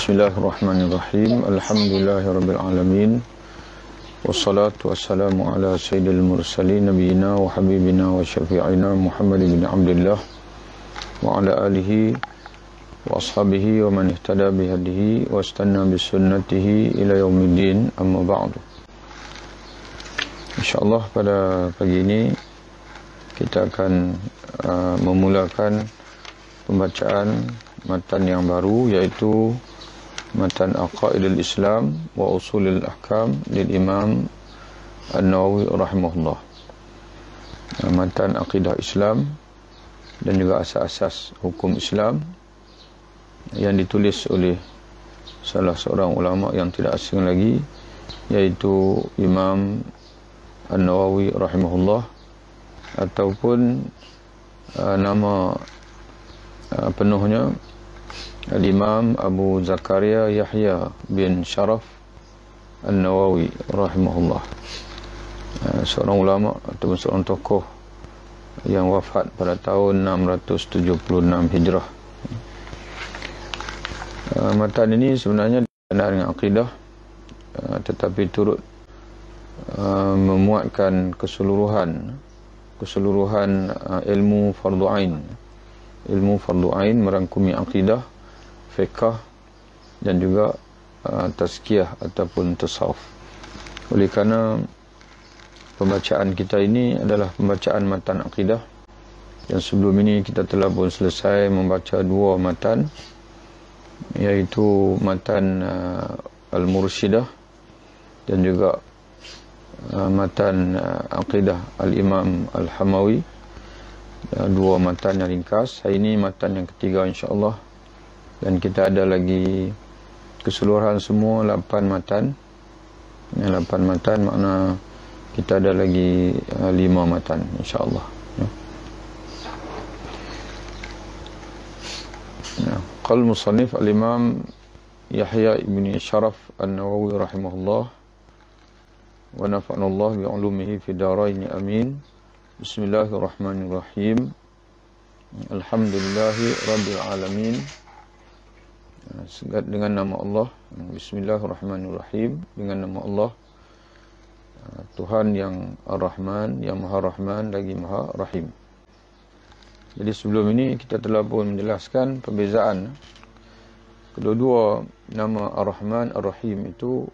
Bismillahirrahmanirrahim. Alhamdulillahirrabbilalamin. Wassalatu wassalamu ala sayyidil mursalin nabiyina wa habibina wa syafi'ina Muhammad bin Abdullah wa ala alihi wa ashabihi wa man ihtada bihadihi wa istanna bisunnatihi ila yaumiddin, amma ba'du. InsyaAllah pada pagi ini kita akan memulakan pembacaan matan yang baru, yaitu matan Aqaidul Islam wa Usulul Ahkam lil Imam An-Nawawi rahimahullah. Matan Aqidah Islam dan juga asas-asas hukum Islam yang ditulis oleh salah seorang ulama yang tidak asing lagi, yaitu Imam An-Nawawi rahimahullah, ataupun nama penuhnya Al-Imam Abu Zakaria Yahya bin Sharaf An-Nawawi rahimahullah, seorang ulama ataupun seorang tokoh yang wafat pada tahun 676 Hijrah. Matan ini sebenarnya berkenaan dengan akidah, tetapi turut memuatkan keseluruhan ilmu fardu ain. Ilmu fardu ain merangkumi akidah, fiqh dan juga tazkiyah ataupun tasawuf. Oleh kerana pembacaan kita ini adalah pembacaan matan akidah, dan sebelum ini kita telah pun selesai membaca dua matan, iaitu matan Al-Mursyidah dan juga matan Aqidah Al-Imam Al-Hamawi. Dua matan yang ringkas. Hari ini matan yang ketiga insya-Allah, dan kita ada lagi keseluruhan semua 8 matan. 8 matan makna kita ada lagi 5 matan insya-Allah. Qal musannif al-Imam Yahya ibn Sharaf An-Nawawi rahimahullah wa nafa'ana Allah bi 'ulumihi fi darain amin. Bismillahirrahmanirrahim. Alhamdulillahi rabbil alamin. Dengan nama Allah. Bismillahirrahmanirrahim. Dengan nama Allah, Tuhan yang Ar-Rahman, yang Maha Rahman lagi Maha Rahim. Jadi sebelum ini kita telah pun menjelaskan perbezaan kedua-dua nama Ar-Rahman Ar-Rahim itu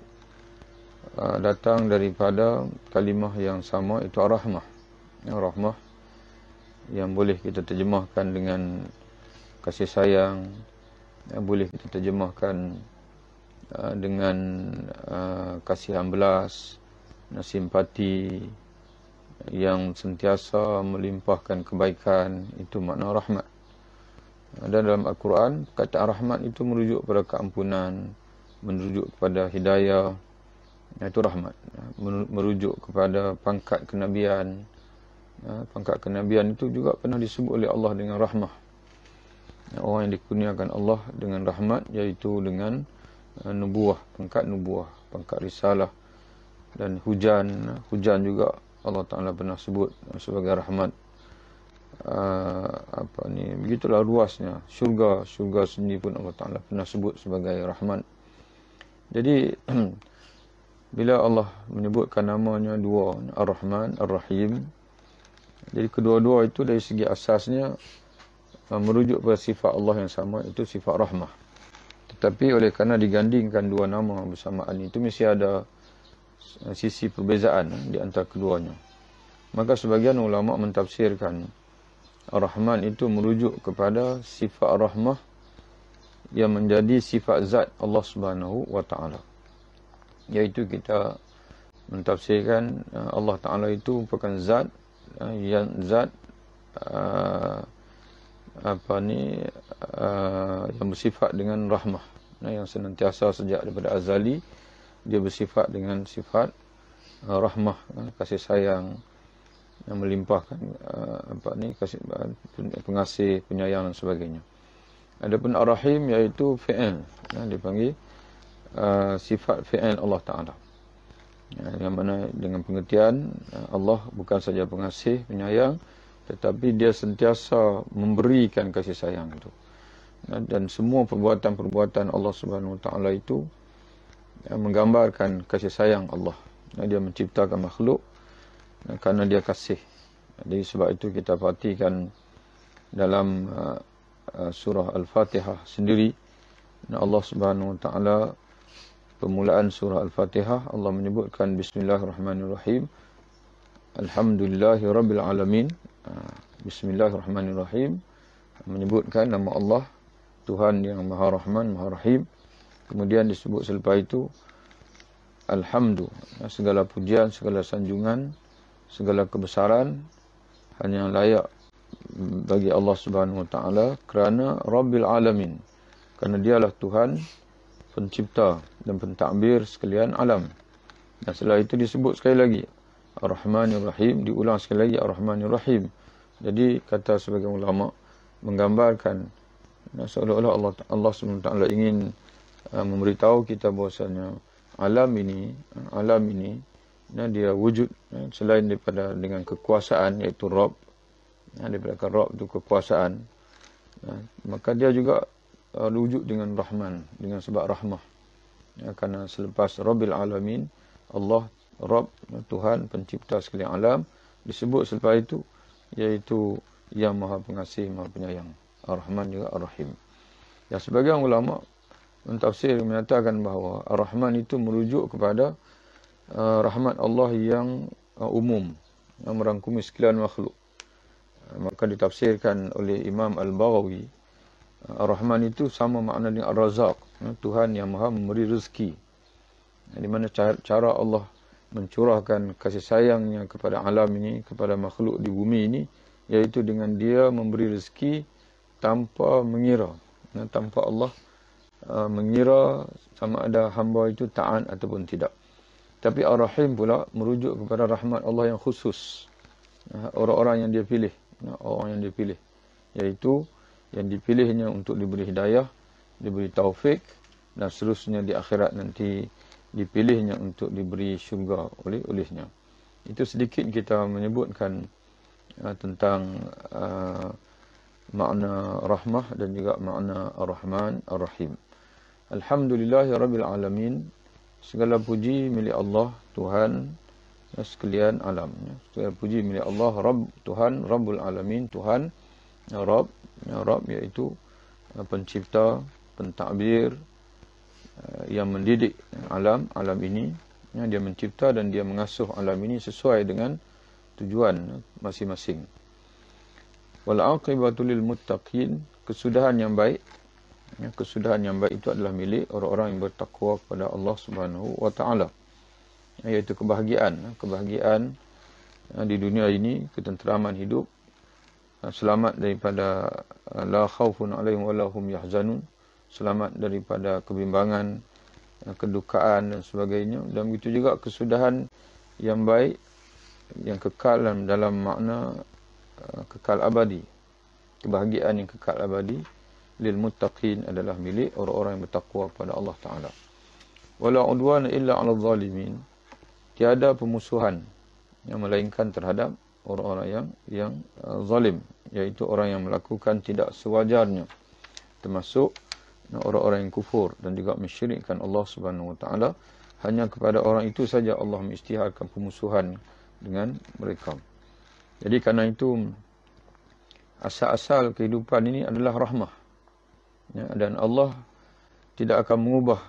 datang daripada kalimah yang sama, itu Ar-Rahmah. Rahmah yang boleh kita terjemahkan dengan kasih sayang, yang boleh kita terjemahkan dengan kasihan belas, simpati yang sentiasa melimpahkan kebaikan. Itu makna rahmat. Dan dalam Al-Quran, kata rahmat itu merujuk kepada keampunan, merujuk kepada hidayah, itu rahmat. Merujuk kepada pangkat kenabian. Pangkat kenabian itu juga pernah disebut oleh Allah dengan rahmah. Orang yang dikurniakan Allah dengan rahmat, iaitu dengan nubuah, pangkat nubuah, pangkat risalah. Dan hujan juga Allah Ta'ala pernah sebut sebagai rahmat. Begitulah luasnya. Syurga sendiri pun Allah Ta'ala pernah sebut sebagai rahmat. Jadi bila Allah menyebutkan namanya dua, Ar-Rahman, Ar-Rahim, jadi kedua-dua itu dari segi asasnya merujuk pada sifat Allah yang sama, itu sifat rahmah. Tetapi oleh kerana digandingkan dua nama bersamaan itu, mesti ada sisi perbezaan di antara keduanya. Maka sebagian ulama mentafsirkan Ar-Rahman itu merujuk kepada sifat rahmah yang menjadi sifat zat Allah Subhanahu wa Ta'ala. Iaitu kita mentafsirkan Allah Ta'ala itu merupakan zat yang yang bersifat dengan rahmah, yang senantiasa sejak daripada azali dia bersifat dengan sifat rahmah, kasih sayang yang melimpahkan, pengasih, penyayang dan sebagainya. Adapun Ar-Rahim iaitu fi'il, dipanggil sifat fi'il Allah Ta'ala, yang mana dengan pengertian Allah bukan saja pengasih, penyayang, tetapi dia sentiasa memberikan kasih sayang itu. dan semua perbuatan-perbuatan Allah Subhanahu Wa Taala itu menggambarkan kasih sayang Allah. Dia menciptakan makhluk kerana dia kasih. Jadi sebab itu kita perhatikan dalam surah Al-Fatihah sendiri, Allah Subhanahu Wa Taala permulaan surah Al-Fatihah Allah menyebutkan Bismillahirrahmanirrahim. Alhamdulillahirabbil alamin. Bismillahirrahmanirrahim, menyebutkan nama Allah, Tuhan yang Maha Rahman, Maha Rahim. Kemudian disebut selepas itu Alhamdu, segala pujian, segala sanjungan, segala kebesaran hanya layak bagi Allah Subhanahu Wa Taala kerana Rabbil Alamin, kerana dialah Tuhan pencipta dan pentadbir sekalian alam. Dan setelah itu disebut sekali lagi Ar-Rahmanir Rahim, diulang sekali lagi Ar-Rahmanir Rahim. Jadi kata sebagian ulama menggambarkan seolah-olah Allah SWT ingin memberitahu kita bahwasanya alam ini dia wujud selain daripada dengan kekuasaan, iaitu Rabb. Daripada Rabb itu kekuasaan, maka dia juga wujud dengan Rahman, dengan sebab rahmah. Kerana selepas Rabbil Alamin, Allah Rabb, Tuhan pencipta sekalian alam, disebut selepas itu iaitu yang Maha Pengasih, Maha Penyayang, Ar-Rahman juga Ar-Rahim. Ya, sebagian ulama mentafsir menyatakan bahawa Ar-Rahman itu merujuk kepada rahmat Allah yang umum, yang merangkumi sekalian makhluk. Maka ditafsirkan oleh Imam Al-Baghawi, Ar-Rahman itu sama makna dengan Ar-Razak, Tuhan yang Maha memberi rezeki. Di mana cara Allah mencurahkan kasih sayangnya kepada alam ini, kepada makhluk di bumi ini, iaitu dengan dia memberi rezeki tanpa mengira, tanpa Allah mengira sama ada hamba itu taat ataupun tidak. Tapi Ar-Rahim pula merujuk kepada rahmat Allah yang khusus, orang-orang yang dia pilih, orang yang dia pilih, iaitu yang dipilihnya untuk diberi hidayah, diberi taufik, dan seterusnya di akhirat nanti dipilihnya untuk diberi syurga olehnya. Itu sedikit kita menyebutkan tentang makna rahmah dan juga makna Ar-Rahman Ar-Rahim. Alhamdulillahirabbil alamin. Segala puji milik Allah, Tuhan sekalian alam. Segala puji milik Allah, Rabb, Tuhan Rabbul Alamin, Tuhan Rabb, Rabb iaitu pencipta, pentadbir, yang mendidik alam ini. Dia mencipta dan dia mengasuh alam ini sesuai dengan tujuan masing-masing. Wal aqibatu lil muttaqin, kesudahan yang baik. Kesudahan yang baik itu adalah milik orang-orang yang bertakwa kepada Allah Subhanahu Wa Taala, iaitu kebahagiaan di dunia ini, ketenteraman hidup, selamat daripada la khaufun alaihim wa lahum yahzanun, selamat daripada kebimbangan, kedukaan dan sebagainya. Dan begitu juga kesudahan yang baik, yang kekal dalam makna kekal abadi. Kebahagiaan yang kekal abadi lil muttaqin adalah milik orang-orang yang bertakwa kepada Allah Taala. Wala udwana illa 'alal zalimin. Tiada pemusuhan yang melainkan terhadap orang-orang yang zalim, iaitu orang yang melakukan tidak sewajarnya, termasuk orang-orang yang kufur dan juga mensyirikkan Allah Subhanahu Wa Taala. Hanya kepada orang itu saja Allah mengisytiharkan pemusuhan dengan mereka. Jadi kerana itu asal-asal kehidupan ini adalah rahmah, dan Allah tidak akan mengubah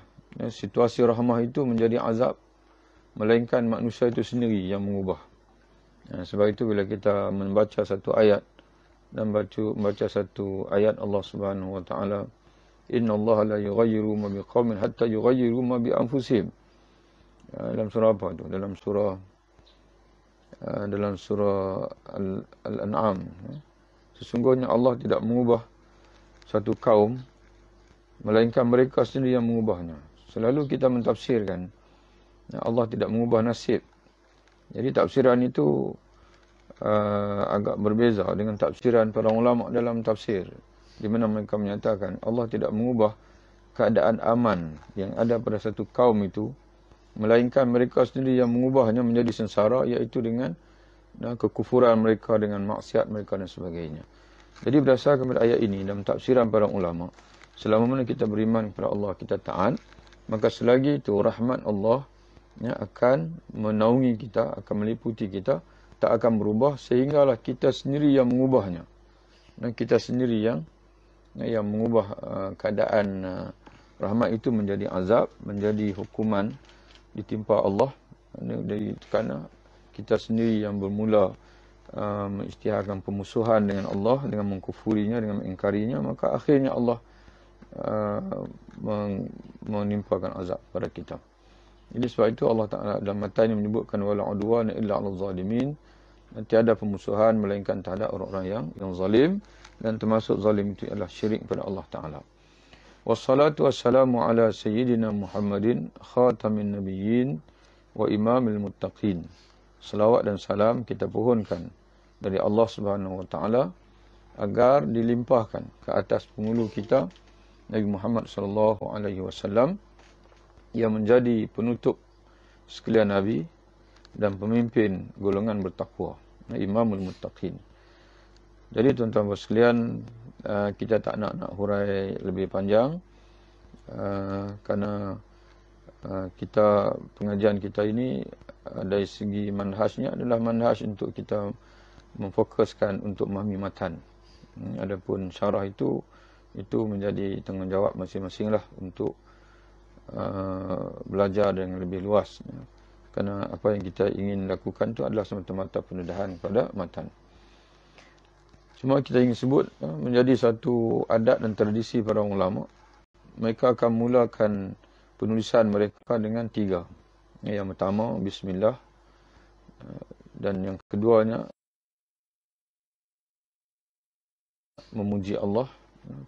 situasi rahmah itu menjadi azab, melainkan manusia itu sendiri yang mengubah. Sebab itu bila kita membaca satu ayat dan membaca satu ayat Allah Subhanahu Wa Taala, Inna Allah la yughayyiru ma biqaumin hatta yughayyiru ma bi anfusihim. Dalam surah apa itu? Dalam surah Al-An'am. Sesungguhnya Allah tidak mengubah satu kaum melainkan mereka sendiri yang mengubahnya. Selalu kita mentafsirkan Allah tidak mengubah nasib. Jadi tafsiran itu agak berbeza dengan tafsiran para ulama dalam tafsir, di mana mereka menyatakan Allah tidak mengubah keadaan aman yang ada pada satu kaum itu, melainkan mereka sendiri yang mengubahnya menjadi sengsara, iaitu dengan kekufuran mereka, dengan maksiat mereka dan sebagainya. Jadi berdasarkan kepada ayat ini dalam tafsiran para ulama, selama mana kita beriman kepada Allah, kita taat, maka selagi itu rahmat Allah akan menaungi kita, akan meliputi kita, tak akan berubah sehinggalah kita sendiri yang mengubahnya. Dan kita sendiri yang mengubah keadaan rahmat itu menjadi azab, menjadi hukuman ditimpa Allah. Kerana kita sendiri yang bermula mengisytiharkan pemusuhan dengan Allah, dengan mengkufurinya, dengan mengingkarinya, maka akhirnya Allah menimpakan azab pada kita. Jadi sebab itu Allah Ta'ala dalam mata ini menyebutkan wala udwana illa 'alal zalimin, dan tiada pemusuhan melainkan terhadap orang-orang yang zalim, dan termasuk zalim itu adalah syirik kepada Allah Ta'ala. Wassalatu wassalamu ala sayyidina Muhammadin khatamin nabiyyin wa imamil muttaqin. Salawat dan salam kita pohonkan dari Allah Subhanahu wa Ta'ala agar dilimpahkan ke atas pengulu kita Nabi Muhammad sallallahu alaihi wasallam yang menjadi penutup sekalian nabi dan pemimpin golongan bertakwa, imamul muttaqin. Jadi tuan-tuan sekalian, kita tak nak hurai lebih panjang kerana kita pengajian kita ini dari segi manhajnya adalah manhaj untuk kita memfokuskan untuk memahami matan. Adapun syarah itu menjadi tanggungjawab masing-masing lah untuk belajar dengan lebih luas. Kerana apa yang kita ingin lakukan itu adalah semata-mata pendedahan kepada matan. Cuma kita ingin sebut menjadi satu adat dan tradisi para ulama. Mereka akan mulakan penulisan mereka dengan 3. Yang pertama, bismillah. Dan yang keduanya, memuji Allah,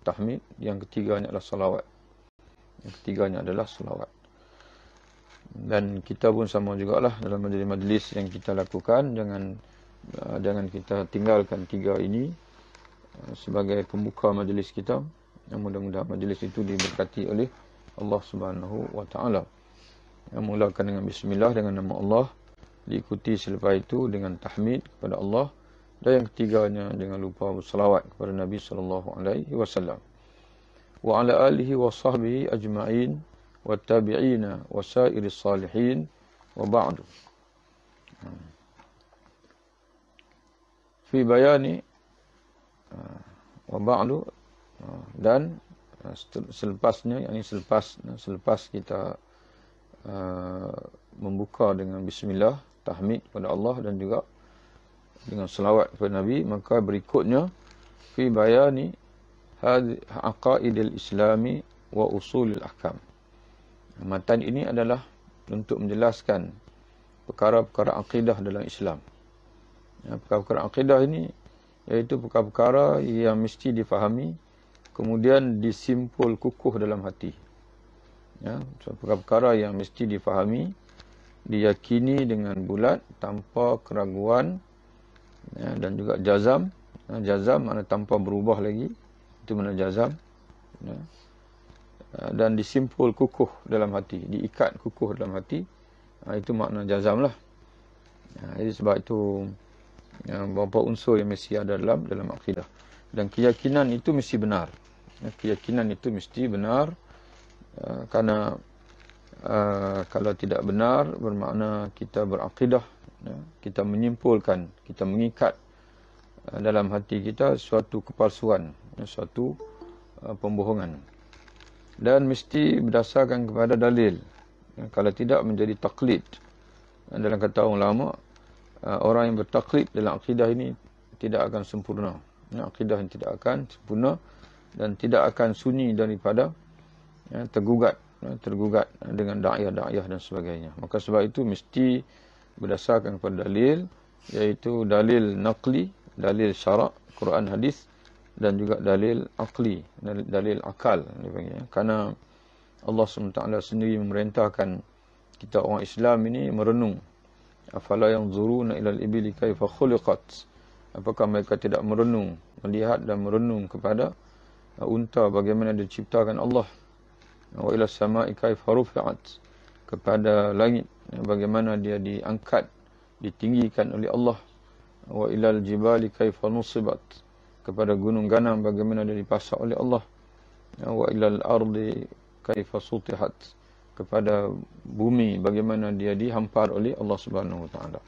tahmid. Yang ketiganya adalah salawat. Yang ketiganya adalah salawat. Dan kita pun sama jugalah dalam majlis yang kita lakukan. Jangan kita tinggalkan 3 ini sebagai pembuka majlis kita. Mudah-mudahan majlis itu diberkati oleh Allah Subhanahu wa Ta'ala. Mulakan dengan bismillah, dengan nama Allah. Diikuti selepas itu dengan tahmid kepada Allah. Dan yang ketiganya jangan lupa bersalawat kepada Nabi sallallahu alaihi wasallam. Wa ala alihi wa sahbihi ajma'in wa tabi'ina wa sa'iris salihin wa ba'du. Fi bayani wa ba'du, dan selepasnya, yakni selepas kita membuka dengan bismillah, tahmid kepada Allah dan juga dengan selawat kepada Nabi, maka berikutnya fi bayani aqaidil islami wa usulil ahkam. Matan ini adalah untuk menjelaskan perkara-perkara akidah dalam Islam. Perkara-perkara akidah ini iaitu perkara-perkara yang mesti difahami kemudian disimpul kukuh dalam hati. Perkara-perkara yang mesti difahami, diyakini dengan bulat tanpa keraguan, dan juga jazam. Jazam makna tanpa berubah lagi, itu makna jazam. Dan disimpul kukuh dalam hati, diikat kukuh dalam hati, itu makna jazam lah. Jadi sebab itu beberapa unsur yang mesti ada dalam akidah. Dan keyakinan itu mesti benar. Keyakinan itu mesti benar, kerana kalau tidak benar bermakna kita berakidah, kita menyimpulkan, kita mengikat dalam hati kita suatu kepalsuan, suatu pembohongan. Dan mesti berdasarkan kepada dalil. Kalau tidak menjadi taklid. Dalam kata orang lama, orang yang bertaklid dalam akidah ini tidak akan sempurna. Akidah yang tidak akan sempurna dan tidak akan sunyi daripada tergugat dengan da'iyah dan sebagainya. Maka sebab itu mesti berdasarkan kepada dalil, iaitu dalil naqli, dalil syarak, Quran hadis, dan juga dalil akli, dalil akal dipanggil. Karena Allah SWT sendiri memerintahkan kita orang Islam ini merenung. Afala yanzuruna ilal ibili kaifa khuliqat. Apakah mereka tidak merenung, melihat dan merenung kepada unta bagaimana diciptakan Allah. Wa ila samai kaifa rufi'at. Kepada langit bagaimana dia diangkat, ditinggikan oleh Allah. Wa ilal jibali kaifa nusibat. kepada gunung ganam bagaimana dia dipasak oleh Allah. Wa ilal ardi kaifa sutihat, kepada bumi bagaimana dia dihampar oleh Allah Subhanahu wa taala.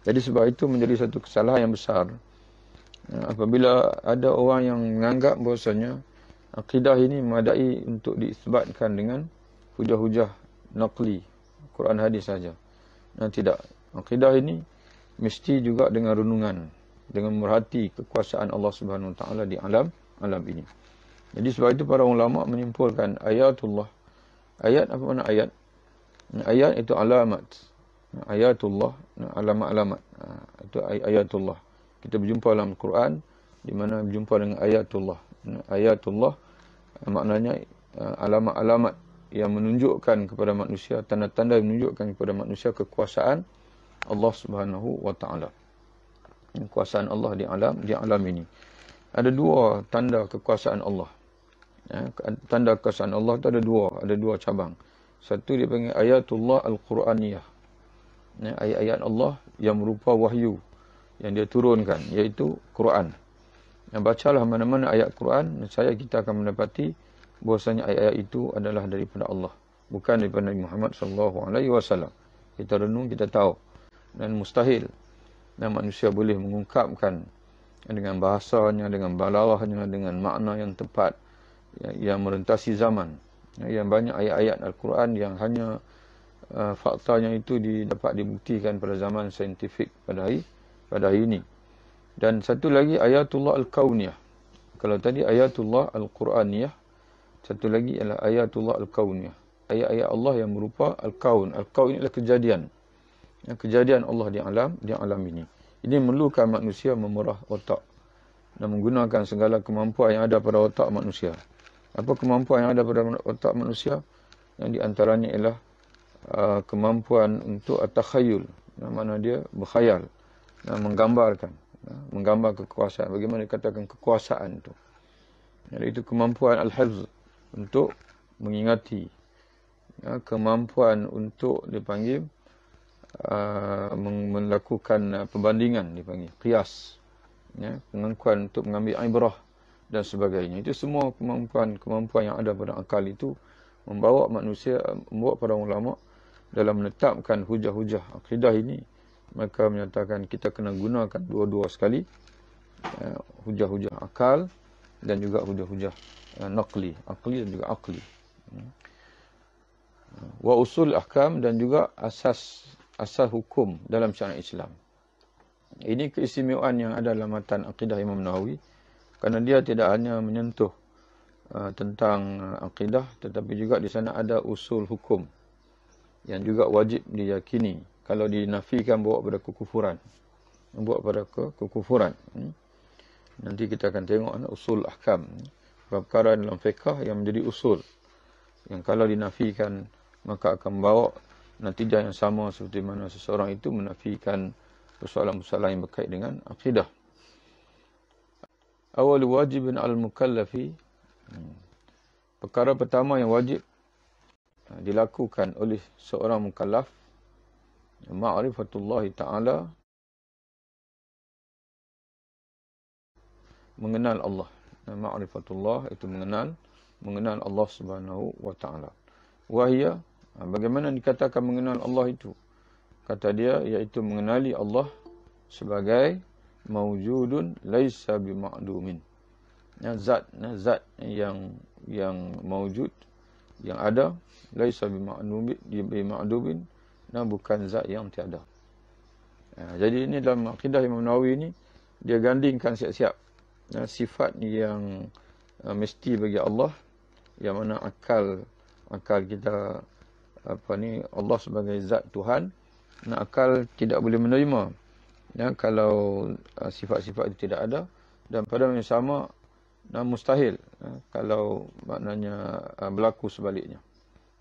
Jadi sebab itu menjadi satu kesalahan yang besar apabila ada orang yang menganggap bahwasanya akidah ini memadai untuk diisbatkan dengan hujah-hujah naqli, Quran hadis saja. Tidak. Akidah ini mesti juga dengan renungan, dengan merhati kekuasaan Allah Subhanahu wa taala di alam ini. Jadi sebab itu para ulama menyimpulkan ayatullah. Ayat apa makna ayat? Ayat itu alamat. Ayatullah, alamat-alamat. Itu ayatullah. Kita berjumpa dalam Quran di mana berjumpa dengan ayatullah. Ayatullah maknanya alamat-alamat yang menunjukkan kepada manusia, tanda-tanda yang menunjukkan kepada manusia kekuasaan Allah Subhanahu wa taala. Kekuasaan Allah di alam ini. Ada dua tanda kekuasaan Allah. Tanda kekuasaan Allah itu ada dua cabang. Satu dipanggil ayatullah al-Quraniyah. Ayat-ayat Allah yang merupa wahyu yang dia turunkan, iaitu Quran. Bacalah mana-mana ayat Quran, saya kita akan mendapati bahwasanya ayat-ayat itu adalah daripada Allah, bukan daripada Nabi Muhammad SAW. Kita renung, kita tahu. Dan mustahil manusia boleh mengungkapkan dengan bahasanya, dengan balaghahnya, dengan makna yang tepat, yang merentasi zaman. Yang banyak ayat-ayat Al-Quran yang hanya faktanya itu dapat dibuktikan pada zaman saintifik pada hari ini. Dan satu lagi ayatullah al-kauniyah. Kalau tadi ayatullah al-Quraniyah, satu lagi adalah ayatullah al-kauniyah. Ayat-ayat Allah yang merupa al-kaun. Al-kaun adalah kejadian. Kejadian Allah di alam ini. Ini memerlukan manusia memerah otak dan menggunakan segala kemampuan yang ada pada otak manusia. Apa kemampuan yang ada pada otak manusia? Yang di antaranya ialah kemampuan untuk at-takhayyul. Mana dia berkhayal, menggambar kekuasaan. Bagaimana dikatakan kekuasaan itu? Itu kemampuan al-hifz, untuk mengingati. Kemampuan untuk dipanggil melakukan perbandingan, dipanggil qiyas. Kemampuan untuk mengambil ibrah dan sebagainya. Itu semua kemampuan yang ada pada akal itu membawa para ulama dalam menetapkan hujah-hujah akidah ini. Maka menyatakan kita kena gunakan dua-dua sekali, hujah-hujah akal dan juga hujah-hujah naqli, akli dan juga akli. Wa usul ahkam, dan juga asas hukum dalam syariat Islam. Ini keistimewaan yang ada dalam matan akidah Imam Nawawi, kerana dia tidak hanya menyentuh tentang akidah, tetapi juga di sana ada usul hukum yang juga wajib diyakini. Kalau dinafikan bawa pada kekufuran. Nanti kita akan tengok usul ahkam, perkara dalam fiqh yang menjadi usul, yang kalau dinafikan maka akan membawa natijah yang sama seperti mana seseorang itu menafikan persoalan-persoalan yang berkait dengan akidah. Awal wajibin al-mukallafi, perkara pertama yang wajib dilakukan oleh seorang mukallaf, ma'rifatullah ta'ala, mengenal Allah. Ma'rifatullah itu mengenal Allah Subhanahu wa ta'ala. Wahia, bagaimana dikatakan mengenal Allah itu? Kata dia, iaitu mengenali Allah sebagai mawjudun laisa bima'dumin. Zat yang mawjud, yang ada, laisa bima'dumin, dan bukan zat yang tiada. Jadi ini dalam akidah Imam Nawawi ini, dia gandingkan siap-siap sifat yang mesti bagi Allah, yang mana akal kita Allah sebagai zat Tuhan, akal tidak boleh menerima kalau sifat-sifat itu tidak ada, dan pada yang sama mustahil kalau maknanya berlaku sebaliknya.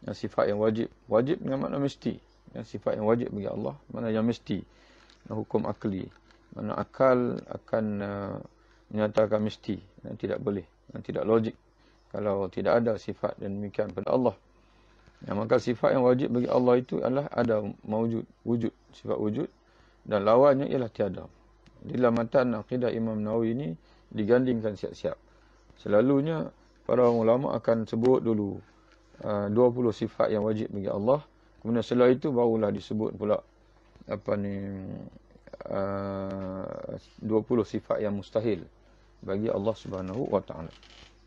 Sifat yang wajib dengan makna mesti. Sifat yang wajib bagi Allah, makna yang mesti. Hukum akli, makna akal akan menyatakan mesti, tidak boleh, tidak logik kalau tidak ada sifat dan demikian pada Allah. Maka sifat yang wajib bagi Allah itu adalah ada, wujud, sifat wujud, dan lawannya ialah tiada. Di dalam matan akidah Imam Nawawi ini digandingkan siap-siap. Selalunya para ulama akan sebut dulu 20 sifat yang wajib bagi Allah. Kemudian setelah itu barulah disebut pula 20 sifat yang mustahil bagi Allah Subhanahu wa taala.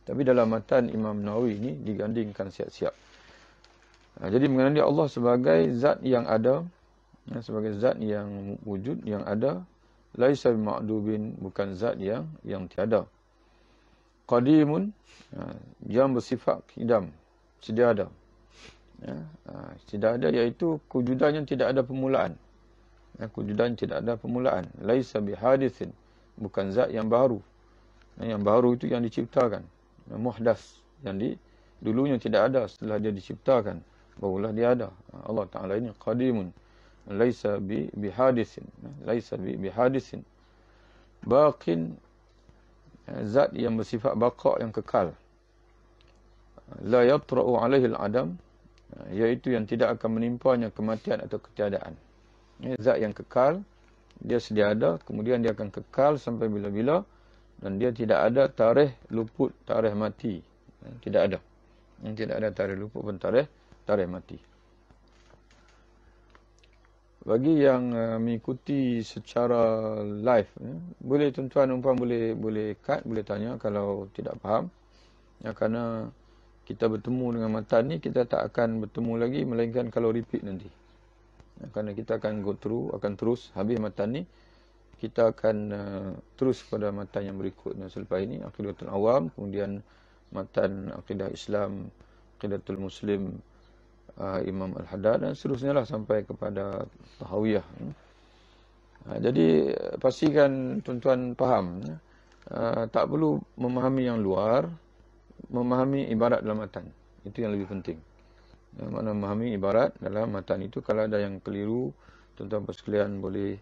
Tapi dalam matan Imam Nawawi ini digandingkan siap-siap. Jadi mengenali Allah sebagai zat yang ada, sebagai zat yang wujud, yang ada, laisa bima'dubin, bukan zat yang tiada. Qadimun, yang bersifat qidam, sedia ada. Sedia ada iaitu kewujudannya tidak ada permulaan. Kewujudan tidak ada permulaan. Laisa bihadithin, bukan zat yang baru. Yang baru itu yang diciptakan. Muhdas, yang dulunya tidak ada, setelah dia diciptakan barulah dia ada. Allah Taala ini qadimun, laisa bihadithin, laisa bihadithin. Baqin, zat yang bersifat baqa, yang kekal. La yatra'u alaihi al-adam, iaitu yang tidak akan menimpanya kematian atau ketiadaan. Zat yang kekal, dia sedia ada, kemudian dia akan kekal sampai bila-bila, dan dia tidak ada tarikh luput, tarikh mati. Tidak ada. Tidak ada tarikh luput pun tarikh mati. Bagi yang mengikuti secara live, boleh tuan-tuan umpan boleh cut, boleh tanya kalau tidak faham. Kerana kita bertemu dengan matan ni, kita tak akan bertemu lagi melainkan kalau repeat nanti. Kerana kita akan go through, akan terus habis matan ni, kita akan terus pada matan yang berikutnya selepas ini, Aqidatul Awam, kemudian matan Aqidah Islam, Aqidatul Muslim, Imam Al-Haddad, dan seterusnya lah sampai kepada Tahawiyah. Jadi pastikan tuan-tuan faham. Tak perlu memahami yang luar, memahami ibarat dalam matan. Itu yang lebih penting. Makna memahami ibarat dalam matan itu. Kalau ada yang keliru, tuan-tuan sekalian boleh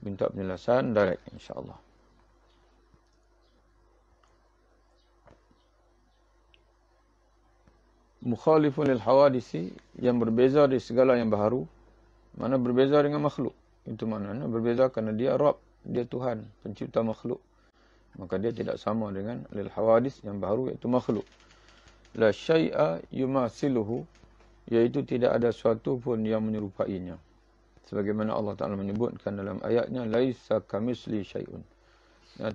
minta penjelasan direct, insya-Allah. Mukhalifun lil hawadisi, yang berbeza dari segala yang baharu. Mana berbeza dengan makhluk. Itu maknanya berbeza kerana dia Rabb, dia Tuhan, pencipta makhluk. Maka dia tidak sama dengan lil hawadis yang baharu, iaitu makhluk. La syai'a yumasiluhu, iaitu tidak ada sesuatu pun yang menyerupainya. Sebagaimana Allah Ta'ala menyebutkan dalam ayatnya, laisa kamisli syai'un.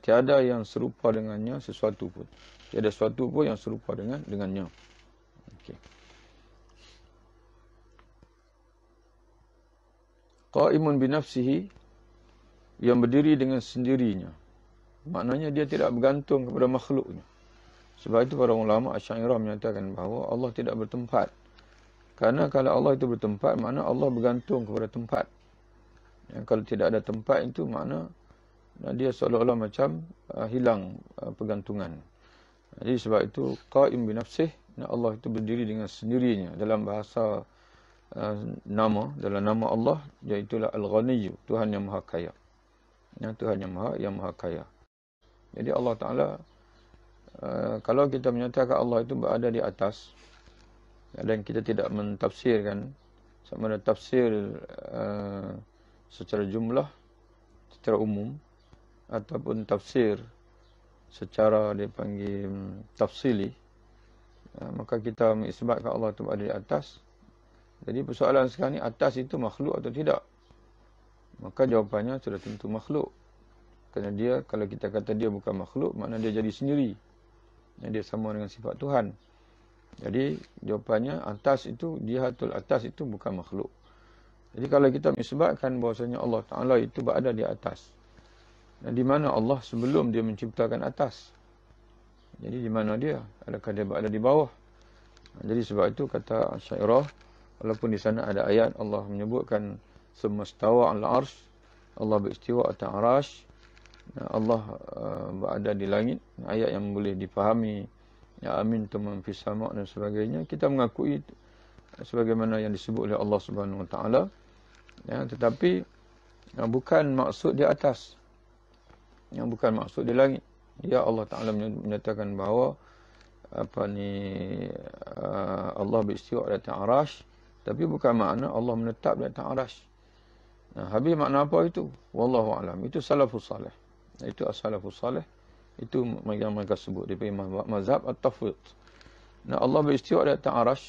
Tiada yang serupa dengannya sesuatu pun. Tiada sesuatu pun yang serupa dengannya. Okay. Qa'imun binafsihi, yang berdiri dengan sendirinya. Maknanya dia tidak bergantung kepada makhluknya. Sebab itu para ulama Asy'ariyah menyatakan bahawa Allah tidak bertempat. Karena kalau Allah itu bertempat, makna Allah bergantung kepada tempat. Yang kalau tidak ada tempat itu makna dia seolah-olah macam hilang pergantungan. Jadi sebab itu qa'im binafsih, Allah itu berdiri dengan sendirinya. Dalam bahasa nama, dalam nama Allah, iaitulah Al-Ghaniyyu, Tuhan yang Maha Kaya. Tuhan yang Maha Kaya. Jadi Allah Ta'ala, kalau kita menyatakan Allah itu berada di atas, dan kita tidak mentafsirkan sama ada tafsir secara jumlah, secara umum, ataupun tafsir secara dipanggil tafsili, maka kita mengisbatkan Allah itu berada di atas. Jadi persoalan sekarang ni, atas itu makhluk atau tidak? Maka jawapannya sudah tentu makhluk. Kerana dia, kalau kita kata dia bukan makhluk, makna dia jadi sendiri. Dia sama dengan sifat Tuhan. Jadi jawapannya atas itu, jihatul atas itu bukan makhluk. Jadi kalau kita menyebabkan bahawasanya Allah Ta'ala itu berada di atas. Dan di mana Allah sebelum dia menciptakan atas? Jadi di mana dia? Adakah dia berada di bawah? Jadi sebab itu kata Asy'ariyah, walaupun di sana ada ayat Allah menyebutkan semastawa al-arsh, Allah beristiwa atas arasy, Allah berada di langit, ayat yang boleh difahami, ya amin tuman fis sama' dan sebagainya. Kita mengakui sebagaimana yang disebut oleh Allah Subhanahu Wa Taala, ya, tetapi bukan maksud di atas, yang bukan maksud di langit. Ya, Allah Taala menyatakan bahawa Allah beristiwa di atas arasy, tapi bukan makna Allah menetap di atas arasy. Habis makna apa itu? Wallahu a'lam. Itu salafus salih. Itu as-salafus salih. Itu yang mereka sebut daripada mazhab at-tafwid. Nah, Allah beristiwa di atas arash.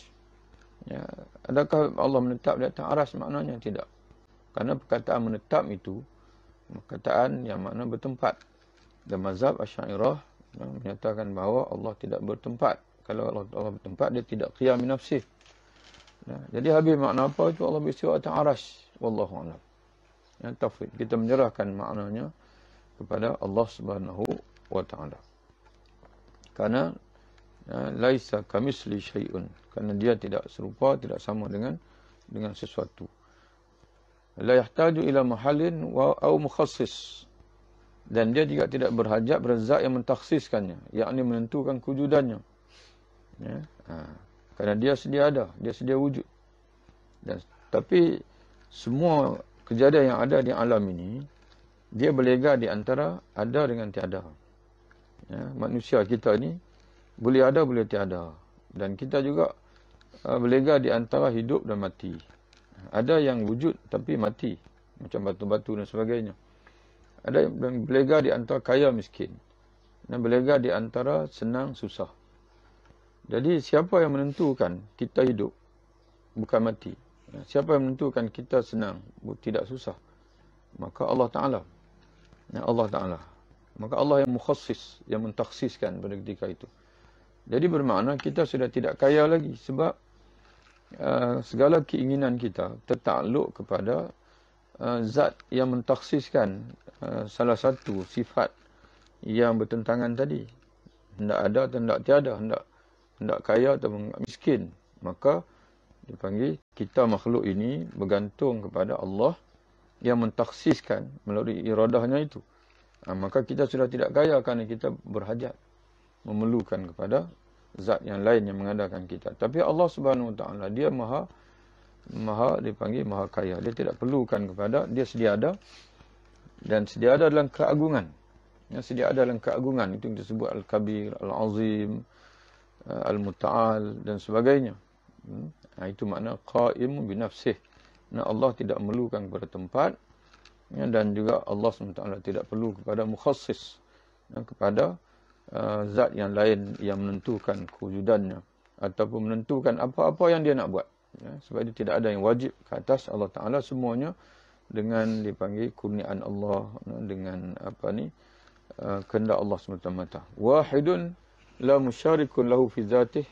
Ya, adakah Allah menetap di atas arash? Maknanya tidak. Karena perkataan menetap itu perkataan yang makna bertempat. Dan mazhab Asy'ariyah menyatakan bahawa Allah tidak bertempat. Kalau Allah bertempat, dia tidak qiyam bi nafsih. Nah, jadi habis makna apa itu Allah beristiwa atas arash? Wallahu a'lam. Yang tafwid, kita menyerahkan maknanya kepada Allah Subhanahu wa taala. Karena laisa kamisli syai'un, karena dia tidak serupa, tidak sama dengan sesuatu. La yahtaju ila mahallin au mukhassis, dan dia juga tidak berhajat pada zat yang mentakhsiskannya, yakni menentukan kewujudannya. Ya, karena dia sedia ada, dia sedia wujud. Dan tapi semua kejadian yang ada di alam ini, dia berlega di antara ada dengan tiada. Ya, manusia kita ni boleh ada, boleh tiada. Dan kita juga berlega di antara hidup dan mati. Ada yang wujud tapi mati, macam batu-batu dan sebagainya. Ada yang berlega di antara kaya miskin, dan berlega di antara senang susah. Jadi siapa yang menentukan kita hidup bukan mati? Siapa yang menentukan kita senang tidak susah? Maka Allah Ta'ala. Ya, Allah Ta'ala. Maka Allah yang mukhassis, yang mentakhsiskan pada ketika itu. Jadi bermakna kita sudah tidak kaya lagi sebab segala keinginan kita tertakluk kepada zat yang mentakhsiskan salah satu sifat yang bertentangan tadi. Hendak ada atau hendak tiada, hendak kaya atau miskin. Maka dipanggil kita makhluk ini bergantung kepada Allah yang mentakhsiskan melalui iradahnya itu. Maka kita sudah tidak kaya kerana kita berhajat, memerlukan kepada zat yang lain yang mengadakan kita. Tapi Allah Subhanahu Wa Taala, dia maha dipanggil maha kaya. Dia tidak perlukan kepada, dia sedia ada, dan sedia ada dalam keagungan. Yang sedia ada dalam keagungan itu yang disebut Al-Kabir, Al-Azim, Al-Muta'al dan sebagainya. Itu makna qaim bi nafsih. Nah, Allah tidak memerlukan kepada tempat, ya, dan juga Allah SWT tidak perlu kepada mukhassis, ya, kepada zat yang lain yang menentukan kewujudannya ataupun menentukan apa-apa yang dia nak buat. Ya, sebab dia tidak ada yang wajib ke atas Allah Ta'ala, semuanya dengan dipanggil kurniaan Allah, dengan kehendak Allah SWT. Wahidun la musyarikun lahu fi zatih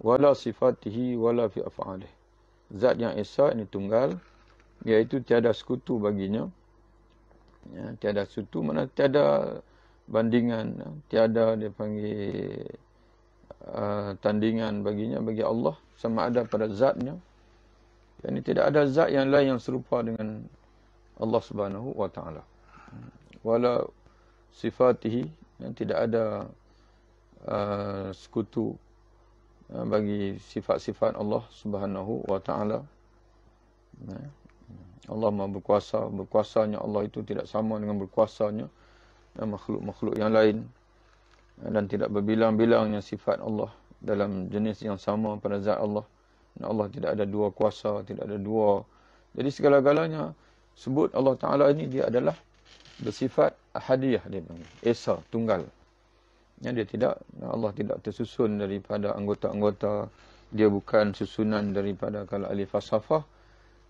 wala sifatihi wala fi af'alih. Zat yang esa ini tunggal, iaitu tiada sekutu baginya. Ya, tiada sekutu mana tiada bandingan, tiada dia panggil tandingan baginya, bagi Allah, sama ada pada zatnya. Dan tidak ada zat yang lain yang serupa dengan Allah Subhanahu Wa Taala. Wala sifatihi, yang tidak ada sekutu bagi sifat-sifat Allah Subhanahu Wa Taala. Allah Maha berkuasa, berkuasanya Allah itu tidak sama dengan berkuasanya makhluk-makhluk yang lain, dan tidak berbilang-bilangnya sifat Allah dalam jenis yang sama pada zat Allah. Allah tidak ada dua kuasa, tidak ada dua. Jadi segala-galanya sebut Allah Ta'ala ini dia adalah bersifat ahadiyah, dia panggil esa, tunggal. Dia tidak, Allah tidak tersusun daripada anggota-anggota, dia bukan susunan daripada kalau ahli falsafah.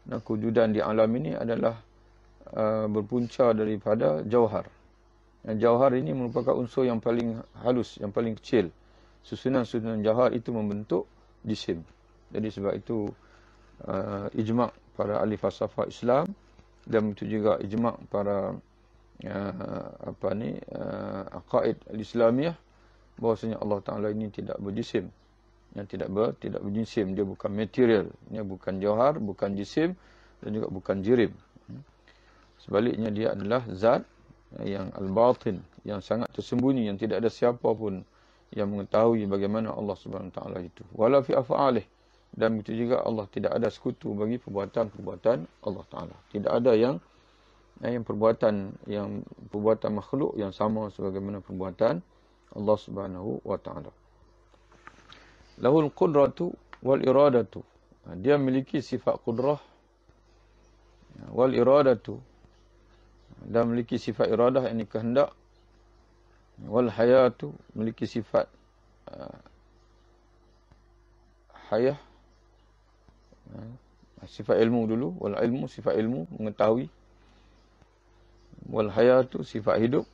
Kewujudan di alam ini adalah berpunca daripada jauhar. Jauhar ini merupakan unsur yang paling halus, yang paling kecil. Susunan-susunan jauhar itu membentuk jisim. Jadi sebab itu ijma' para ahli falsafah Islam, dan itu juga ijma' para aqaid al-Islamiyah, bahwasanya Allah Ta'ala ini tidak berjisim. Yang tidak berjisim, dia bukan material, dia bukan jauhar, bukan jisim, dan juga bukan jirim. Sebaliknya dia adalah zat yang al-batin, yang sangat tersembunyi, yang tidak ada siapa pun yang mengetahui bagaimana Allah Subhanahu Wa Taala itu. Wala fi af'alih, dan itu juga Allah tidak ada sekutu bagi perbuatan-perbuatan Allah Ta'ala. Tidak ada yang perbuatan makhluk yang sama sebagaimana perbuatan Allah Subhanahu Wa Taala. Lahul qudratu wal iradatu. Dia memiliki sifat qudrah wal iradatu. dan memiliki sifat iradah, yang kehendak. Wal hayatu memiliki sifat hayah, sifat ilmu dulu. Wal ilmu sifat ilmu, mengetahui. Wal hayatu sifat hidup.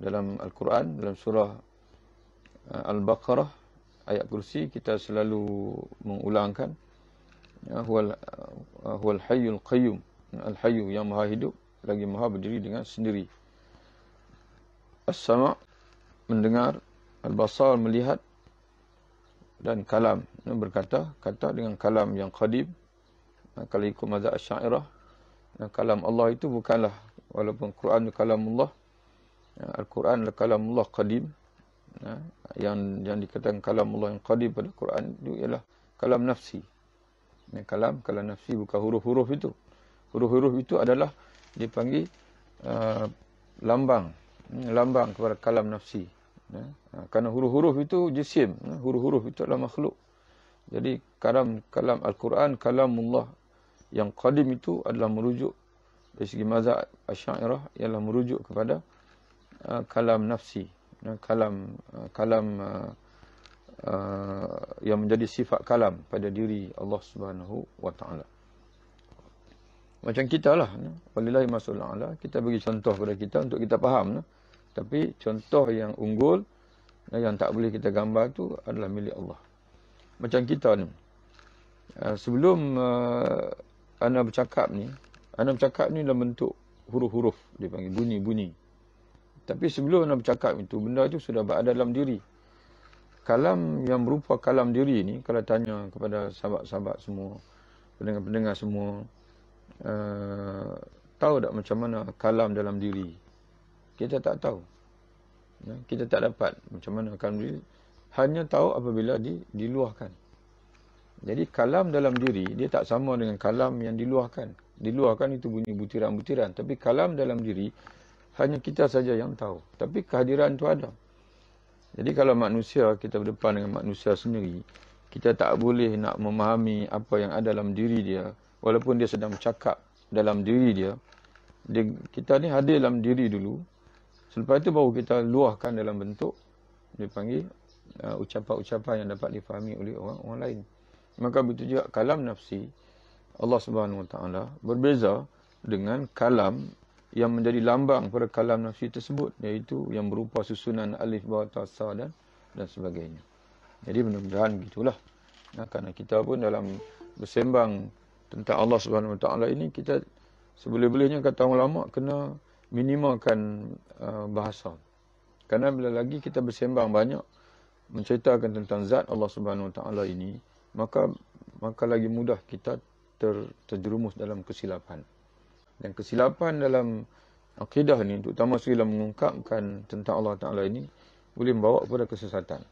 Dalam Al-Quran, dalam surah Al-Baqarah ayat kursi kita selalu mengulangkan, huwal hayyul qayyum, al-hayyu yang maha hidup lagi maha berdiri dengan sendiri. As-sama' mendengar, al-basar melihat, dan kalam berkata, kata dengan kalam yang qadim. Kalau ikut mazhab Asy'ariyah, kalam Allah itu bukanlah, walaupun Quran itu kalamullah, Al-Quran adalah kalamullah qadim. Yang dikatakan kalamullah yang qadim pada Quran itu ialah kalam nafsi. Kalam nafsi, bukan huruf-huruf itu. Huruf-huruf itu adalah dipanggil lambang kepada kalam nafsi. Karena huruf-huruf itu jisim, huruf-huruf itu adalah makhluk. Jadi kalam Al-Quran kalamullah yang qadim itu adalah merujuk dari segi mazhab Asy'ariyah, ialah merujuk kepada kalam nafsi, kalam yang menjadi sifat kalam pada diri Allah Subhanahu wa taala. Macam kita lah, walillahi masalul a'la, kita bagi contoh kepada kita untuk kita faham. Tapi contoh yang unggul, yang tak boleh kita gambar tu adalah milik Allah. Macam kita ni, sebelum ana bercakap ni dalam bentuk huruf-huruf, dia panggil bunyi-bunyi. Tapi sebelum ana bercakap itu, benda itu sudah berada dalam diri. Kalam yang berupa kalam diri ni, kalau tanya kepada sahabat-sahabat semua, pendengar-pendengar semua, tahu tak macam mana kalam dalam diri? Kita tak tahu. Kita tak dapat macam mana kalam diri. Hanya tahu apabila diluahkan. Jadi kalam dalam diri, dia tak sama dengan kalam yang diluahkan. Diluahkan itu bunyi butiran-butiran. Tapi kalam dalam diri, hanya kita saja yang tahu. Tapi kehadiran itu ada. Jadi kalau manusia, kita berdepan dengan manusia sendiri, kita tak boleh nak memahami apa yang ada dalam diri dia, walaupun dia sedang bercakap dalam diri dia. Kita ni hadir dalam diri dulu. Selepas itu baru kita luahkan dalam bentuk, dipanggil ucapan-ucapan yang dapat difahami oleh orang lain. Maka begitu juga kalam nafsi Allah Subhanahu wa taala berbeza dengan kalam yang menjadi lambang pada kalam nafsi tersebut, iaitu yang berupa susunan alif, ba, ta, sa dan sebagainya. Jadi mudah-mudahan begitulah. Kerana kita pun dalam bersembang tentang Allah Subhanahu wa taala ini, kita seboleh-bolehnya kata ulama kena minimalkan bahasa. Kerana bila lagi kita bersembang banyak menceritakan tentang zat Allah Subhanahu wa taala ini, maka lagi mudah kita terjerumus dalam kesilapan. Dan kesilapan dalam akidah ni, terutama sekali dalam mengungkapkan tentang Allah Ta'ala ini, boleh membawa kepada kesesatan.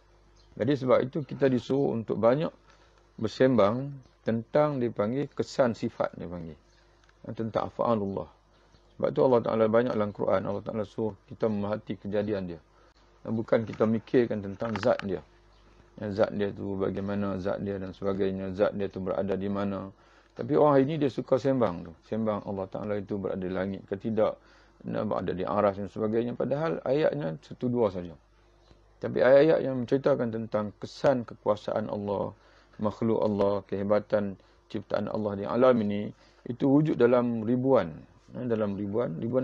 Jadi sebab itu kita disuruh untuk banyak bersembang tentang dipanggil kesan sifat, dipanggil tentang af'alullah. Sebab tu Allah Ta'ala banyak dalam Quran, Allah Ta'ala suruh kita memerhati kejadian dia. Dan bukan kita mikirkan tentang zat dia. Zat dia tu bagaimana, zat dia dan sebagainya, zat dia tu berada di mana. Tapi orang hari ini dia suka sembang tu. Sembang Allah Ta'ala itu berada di langit ke tidak, berada di aras dan sebagainya. Padahal ayatnya satu dua saja. Tapi ayat-ayat yang menceritakan tentang kesan kekuasaan Allah, makhluk Allah, kehebatan ciptaan Allah di alam ini, itu wujud dalam ribuan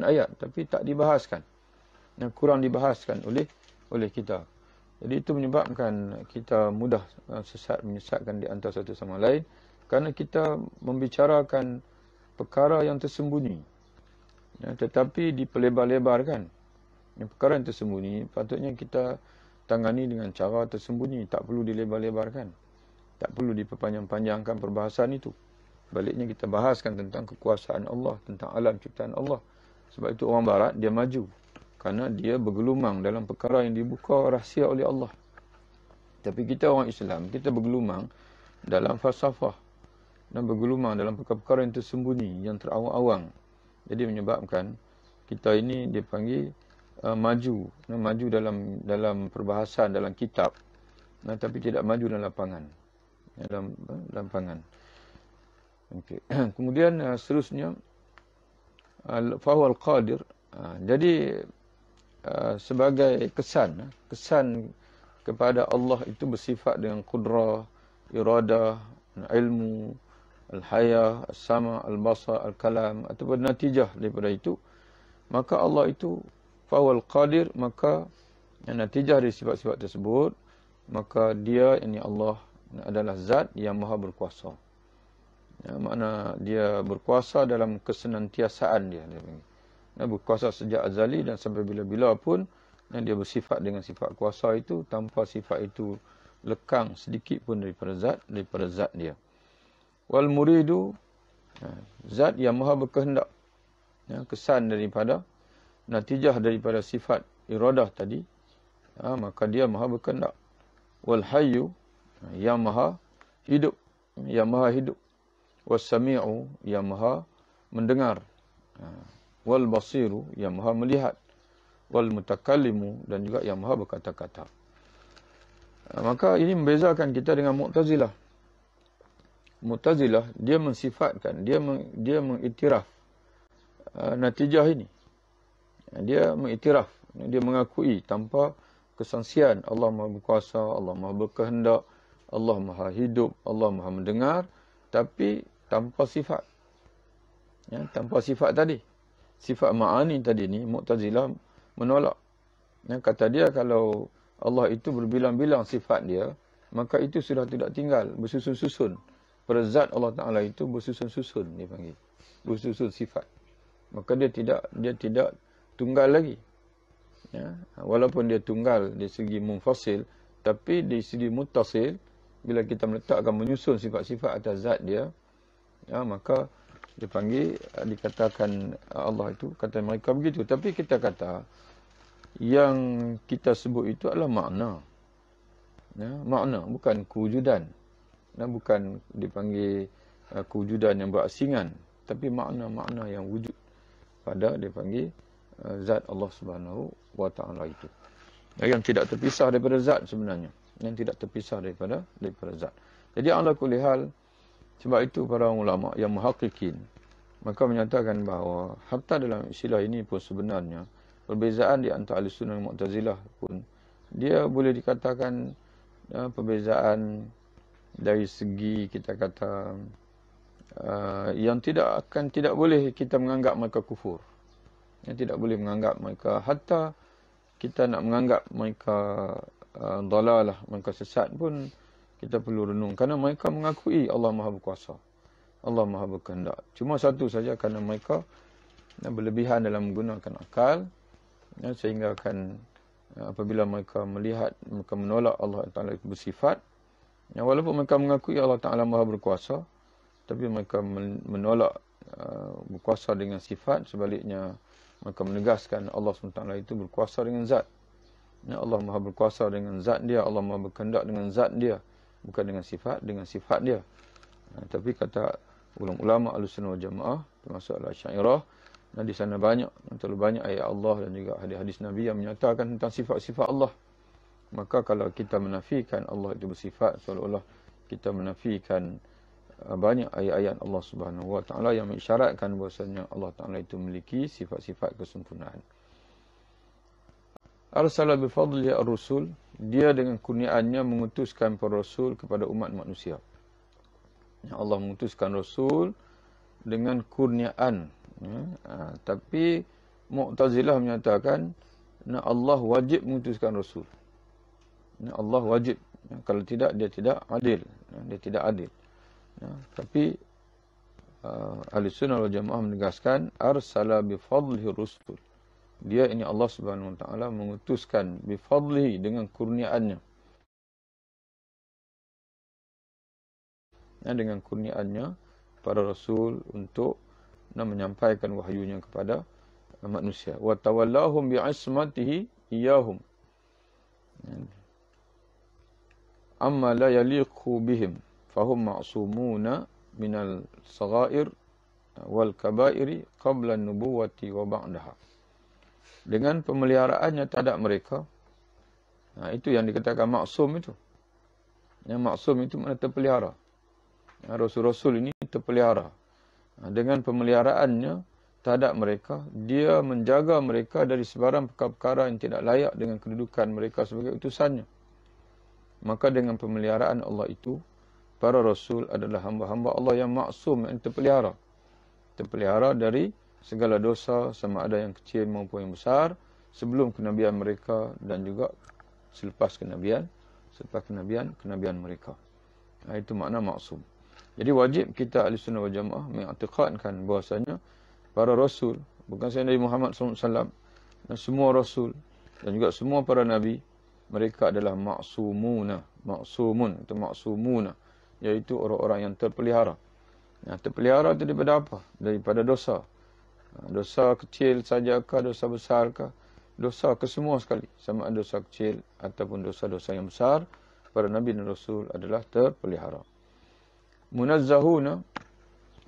ayat. Tapi tak dibahaskan. Kurang dibahaskan oleh kita. Jadi itu menyebabkan kita mudah menyesatkan di antara satu sama lain. Kerana kita membicarakan perkara yang tersembunyi. Tetapi dipelebar-lebarkan. Perkara yang tersembunyi patutnya kita tangani dengan cara tersembunyi. Tak perlu dilebar-lebarkan. Tak perlu diperpanjang-panjangkan perbahasan itu. Baliknya kita bahaskan tentang kekuasaan Allah, tentang alam ciptaan Allah. Sebab itu orang barat dia maju. Kerana dia bergelumang dalam perkara yang dibuka rahsia oleh Allah. Tapi kita orang Islam, kita bergelumang dalam falsafah. Dan bergelumang dalam perkara-perkara yang tersembunyi, yang terawang-awang. Jadi menyebabkan kita ini dipanggil maju dalam perbahasan, dalam kitab, tapi tidak maju dalam lapangan. Dalam lapangan. Okay. Kemudian seterusnya, fahuwal qadir Jadi sebagai kesan kepada Allah itu bersifat dengan qudrah, iradah, ilmu, al-hayah, as-sama', al-basar, al-kalam, ataupun natijah daripada itu, maka Allah itu fawal qadir, maka natijah dari sifat-sifat tersebut, maka dia, ini Allah, adalah zat yang maha berkuasa. Makna dia berkuasa dalam kesenantiasaan dia. Berkuasa sejak azali dan sampai bila-bila pun, dia bersifat dengan sifat kuasa itu tanpa sifat itu lekang sedikit pun daripada zat dia. Wal muridu, zat yang maha berkehendak. Kesan daripada natijah daripada sifat iradah tadi, maka dia maha berkehendak. Wal hayyu, yang maha hidup, Was sami'u, yang maha mendengar. Wal basiru, yang maha melihat. Wal mutakallimu, dan juga yang maha berkata-kata. Maka ini membezakan kita dengan Mu'tazilah. Mu'tazilah, dia mensifatkan, dia mengiktiraf natijah ini. Dia mengiktiraf, dia mengakui tanpa kesangsian Allah maha berkuasa, Allah maha berkehendak, Allah maha hidup, Allah maha mendengar, tapi tanpa sifat. Tanpa sifat tadi. Sifat ma'ani tadi ni, Mu'tazilah menolak. Kata dia kalau Allah itu berbilang-bilang sifat dia, maka itu sudah tidak tinggal, bersusun-susun. Pada zat Allah Ta'ala itu bersusun-susun, dia panggil. Bersusun sifat. Maka dia tidak tunggal lagi. Walaupun dia tunggal dari segi munfasil, tapi dari segi muttasil, bila kita meletakkan menyusun sifat-sifat atas zat dia, maka dia panggil, dikatakan Allah itu, kata mereka begitu. Tapi kita kata, yang kita sebut itu adalah makna. Makna, bukan kewujudan. Bukan dipanggil kewujudan yang berasingan, tapi makna-makna yang wujud pada dipanggil zat Allah Subhanahu wa Ta'ala itu. Yang tidak terpisah daripada zat sebenarnya. Yang tidak terpisah daripada zat. Jadi ala kulli hal, sebab itu para ulama yang muhaqqiqin, maka menyatakan bahawa hatta dalam istilah ini pun sebenarnya, perbezaan di antara Ahlussunnah dan Mu'tazilah pun, dia boleh dikatakan perbezaan dari segi kita kata yang tidak boleh kita menganggap mereka kufur. Yang tidak boleh menganggap mereka, hatta kita nak menganggap mereka dalalah, mereka sesat pun kita perlu renung. Kerana mereka mengakui Allah Maha Berkuasa, Allah Maha Berkehendak. Cuma satu saja, kerana mereka berlebihan dalam menggunakan akal, sehingga akan apabila mereka melihat, mereka menolak Allah Ta'ala itu bersifat. Walaupun mereka mengakui Allah Ta'ala Maha Berkuasa, tapi mereka menolak berkuasa dengan sifat. Sebaliknya, mereka menegaskan Allah SWT itu berkuasa dengan zat. Allah Maha Berkuasa dengan zat dia, Allah Maha Berkehendak dengan zat dia, bukan dengan sifat dia. Tapi kata ulama Ahlussunnah wal Jamaah, termasuk Al-Asy'ariyah, di sana terlalu banyak ayat Allah dan juga hadis-hadis Nabi yang menyatakan tentang sifat-sifat Allah. Maka kalau kita menafikan Allah itu bersifat, seolah-olah kita menafikan banyak ayat-ayat Allah Subhanahu wa Ta'ala yang mengisyaratkan bahasanya Allah Ta'ala itu memiliki sifat-sifat kesempurnaan. Arsala bifadlihi ar-rusul, dia dengan kurniaannya mengutuskan para rasul kepada umat manusia. Allah mengutuskan rasul dengan kurniaan. Tapi Mu'tazilah menyatakan Allah wajib mengutuskan rasul. Allah wajib. Kalau tidak, dia tidak adil. Dia tidak adil. Tapi Ahlussunnah wal Jamaah menegaskan arsala bifadlihi rusul. Dia ini Allah Subhanahu wa Ta'ala mengutuskan bifadlihi, dengan kurniaannya. Dengan kurniaannya para rasul untuk menyampaikan wahyunya kepada manusia. Wa tawallahum bi'ismatihi iyahum. Amma la yaliqu bihim fahum ma'sumuna minal saghair wal kabairi qabla an-nubuwati wa ba'daha. Dengan pemeliharaannya terhadap mereka, itu yang dikatakan maksum itu. Yang maksum itu makna terpelihara. Rasul-rasul ini terpelihara. Dengan pemeliharaannya terhadap mereka, dia menjaga mereka dari sebarang perkara-perkara yang tidak layak dengan kedudukan mereka sebagai utusannya. Maka dengan pemeliharaan Allah itu, para Rasul adalah hamba-hamba Allah yang maksum, yang terpelihara. Terpelihara dari segala dosa, sama ada yang kecil maupun yang besar, sebelum kenabian mereka dan juga selepas kenabian mereka. Itu makna maksum. Jadi wajib kita Ahlussunnah wal Jamaah mengiktikadkan bahwasanya para rasul, bukan sahaja Nabi Muhammad SAW, dan semua rasul dan juga semua para nabi, mereka adalah maksumuna, iaitu orang-orang yang terpelihara. Terpelihara itu daripada apa? Daripada dosa. Dosa kecil sajakah, dosa besarkah? Dosa kesemua sekali, sama ada dosa kecil ataupun dosa-dosa yang besar, para nabi dan rasul adalah terpelihara. Munazzahuna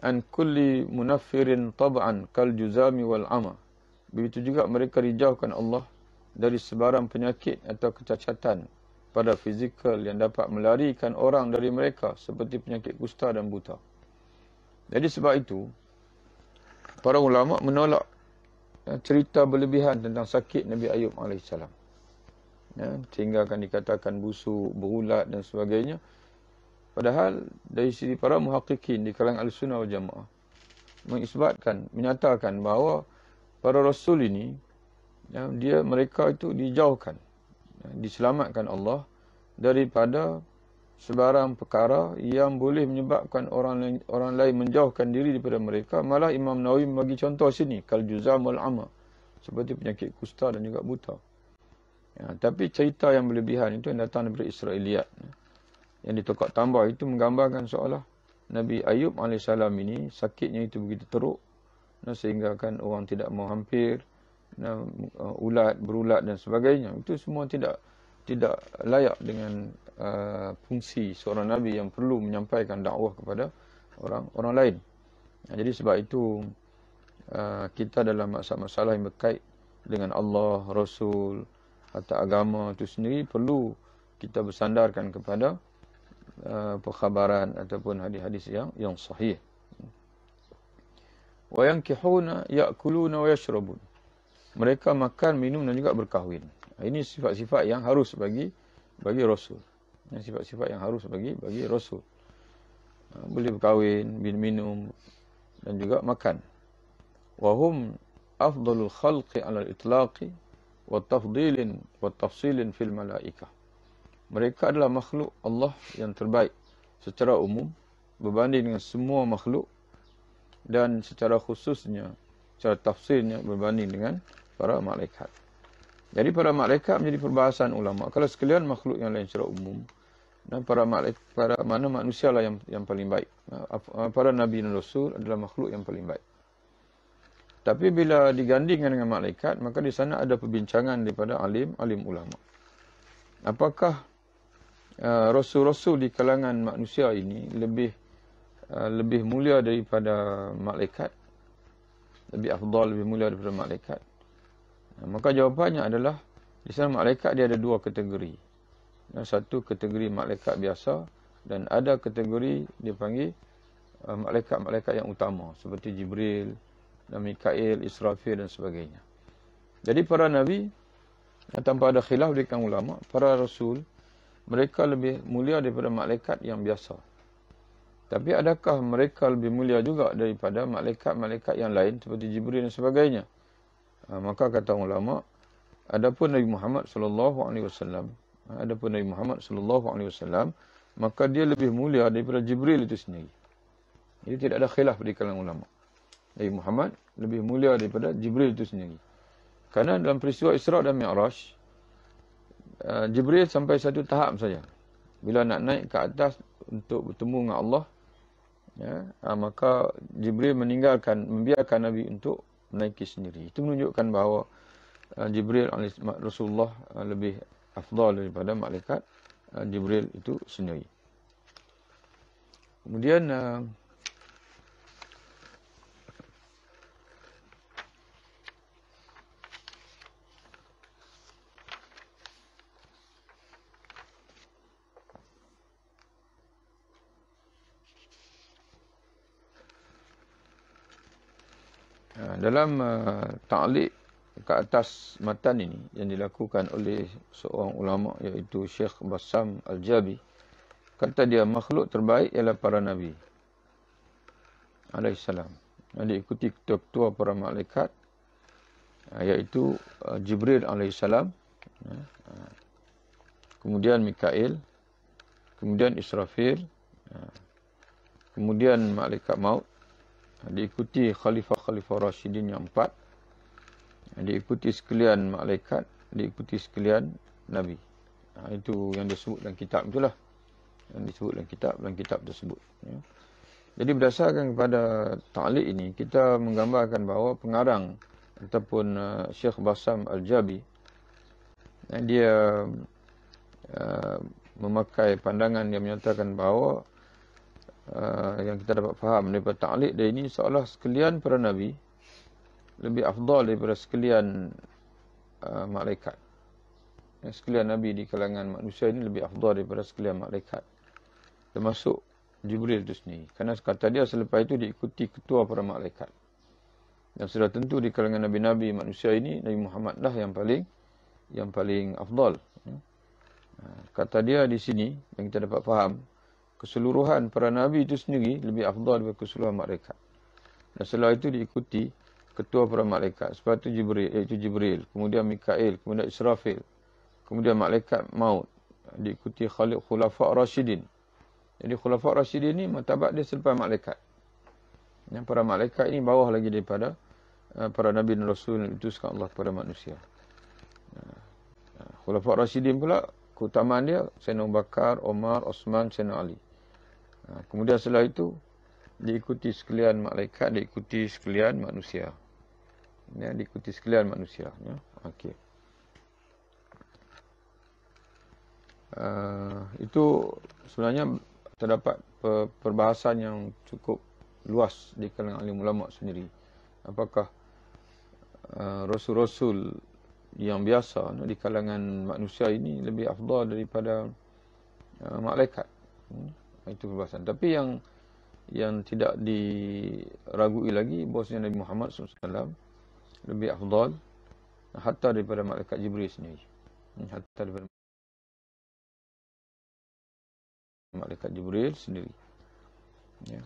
an kulli munaffirin tab'an kal juzami wal ama. Begitu juga mereka dijauhkan Allah dari sebarang penyakit atau kecacatan pada fizikal yang dapat melarikan orang dari mereka seperti penyakit kusta dan buta. Jadi sebab itu para ulama menolak cerita berlebihan tentang sakit Nabi Ayub AS. Sehingga akan dikatakan busuk, berulat dan sebagainya. Padahal dari sisi para muhaqqiqin di kalangan Ahlussunnah wal Jamaah mengisbatkan, menyatakan bahawa para rasul ini mereka itu dijauhkan, diselamatkan Allah daripada sebarang perkara yang boleh menyebabkan orang lain menjauhkan diri daripada mereka. Malah Imam Nawawi bagi contoh sini, kal juzam wal ama, seperti penyakit kusta dan juga buta. Tapi cerita yang berlebihan itu yang datang daripada Israiliyat, yang ditokak tambah itu menggambarkan seolah Nabi Ayub AS ini sakitnya itu begitu teruk, sehingga kan orang tidak mau hampir, berulat dan sebagainya. Itu semua tidak layak dengan fungsi seorang Nabi yang perlu menyampaikan dakwah kepada orang lain. Jadi sebab itu kita dalam masalah yang berkait dengan Allah, Rasul atau agama itu sendiri perlu kita bersandarkan kepada perkhabaran ataupun hadis-hadis yang sahih. Wa yankihuna ya'kuluna wa yashrabun. Mereka makan, minum dan juga berkahwin. Ini sifat-sifat yang harus bagi Rasul. Sifat-sifat yang harus bagi Rasul. Boleh berkahwin, minum dan juga makan. Wa hum afdalul khalqi 'ala al-itlaqi wa tafdilin wa tafsilin fil malaikah. Mereka adalah makhluk Allah yang terbaik secara umum berbanding dengan semua makhluk, dan secara khususnya, secara tafsirnya berbanding dengan para malaikat. Jadi para malaikat menjadi perbahasan ulama. Kalau sekalian makhluk yang lain secara umum, dan para manusia lah yang paling baik. Para nabi dan rasul adalah makhluk yang paling baik. Tapi bila digandingkan dengan malaikat, maka di sana ada perbincangan daripada alim ulama. Apakah rasul-rasul di kalangan manusia ini lebih mulia daripada malaikat? Lebih afdal, lebih mulia daripada malaikat? Maka jawapannya adalah di sana malaikat dia ada dua kategori. Satu kategori malaikat biasa, dan ada kategori dia panggil malaikat-malaikat yang utama seperti Jibril dan Mikail, Israfil dan sebagainya. Jadi para nabi, tanpa ada khilaf di kalangan ulama, para rasul mereka lebih mulia daripada malaikat yang biasa. Tapi adakah mereka lebih mulia juga daripada malaikat-malaikat yang lain seperti Jibril dan sebagainya? Maka kata ulama, adapun Nabi Muhammad SAW, maka dia lebih mulia daripada Jibril itu sendiri. Jadi tidak ada khilaf di kalangan ulama. Nabi Muhammad lebih mulia daripada Jibril itu sendiri. Karena dalam peristiwa Isra dan Mi'raj, Jibril sampai satu tahap saja. Bila nak naik ke atas untuk bertemu dengan Allah, maka Jibril membiarkan Nabi untuk menaiki sendiri. Itu menunjukkan bahawa Jibril Rasulullah lebih afdal daripada malaikat Jibril itu sendiri. Kemudian Dalam ta'liq ke atas matan ini yang dilakukan oleh seorang ulama iaitu Syekh Bassam Al-Jabi, kata dia makhluk terbaik ialah para nabi alaihissalam. Diikuti ketua-ketua para malaikat iaitu Jibril alaihissalam, kemudian Mikail, kemudian Israfil, kemudian malaikat maut, diikuti khalifah-khalifah Rasyidin yang 4, diikuti sekalian malaikat, diikuti sekalian nabi. Itu yang disebut dalam kitab itulah. Yang disebut dalam kitab tersebut. Jadi berdasarkan kepada ta'liq ini, kita menggambarkan bahawa pengarang ataupun Syekh Bassam Al-Jabi, dia memakai pandangan yang menyatakan bahawa yang kita dapat faham daripada ta'liq dia ini seolah sekalian para nabi lebih afdal daripada sekalian malaikat. Sekalian nabi di kalangan manusia ini lebih afdal daripada sekalian malaikat, termasuk Jibril itu sendiri. Kerana kata dia selepas itu diikuti ketua para malaikat. Dan sudah tentu di kalangan nabi-nabi manusia ini Nabi Muhammad lah yang paling afdal. Kata dia di sini yang kita dapat faham, keseluruhan para nabi itu sendiri lebih afdal daripada keseluruhan malaikat. Dan setelah itu diikuti ketua para malaikat. Sebab itu Jibril, iaitu Jibril, kemudian Mikail, kemudian Israfil, kemudian malaikat maut, diikuti khulafa' Rasyidin. Jadi khulafa' Rasyidin ni martabat dia selepas malaikat. Yang para malaikat ini bawah lagi daripada para nabi dan rasul yang diutuskan Allah kepada manusia. Khulafa' Rasyidin pula keutamaan dia Sayyidina Abu Bakar, Umar, Osman, Sayyidina Ali. Kemudian setelah itu diikuti sekalian malaikat, diikuti sekalian manusia. Diikuti sekalian manusia. Okey. Itu sebenarnya terdapat perbahasan yang cukup luas di kalangan alim ulama sendiri. Apakah rasul-rasul yang biasa di kalangan manusia ini lebih afdal daripada malaikat? Itu perbahasan. Tapi yang tidak diragui lagi bahawasanya Nabi Muhammad SAW lebih afdal hatta daripada malaikat Jibril sendiri. Hatta daripada malaikat Jibril sendiri. Ya.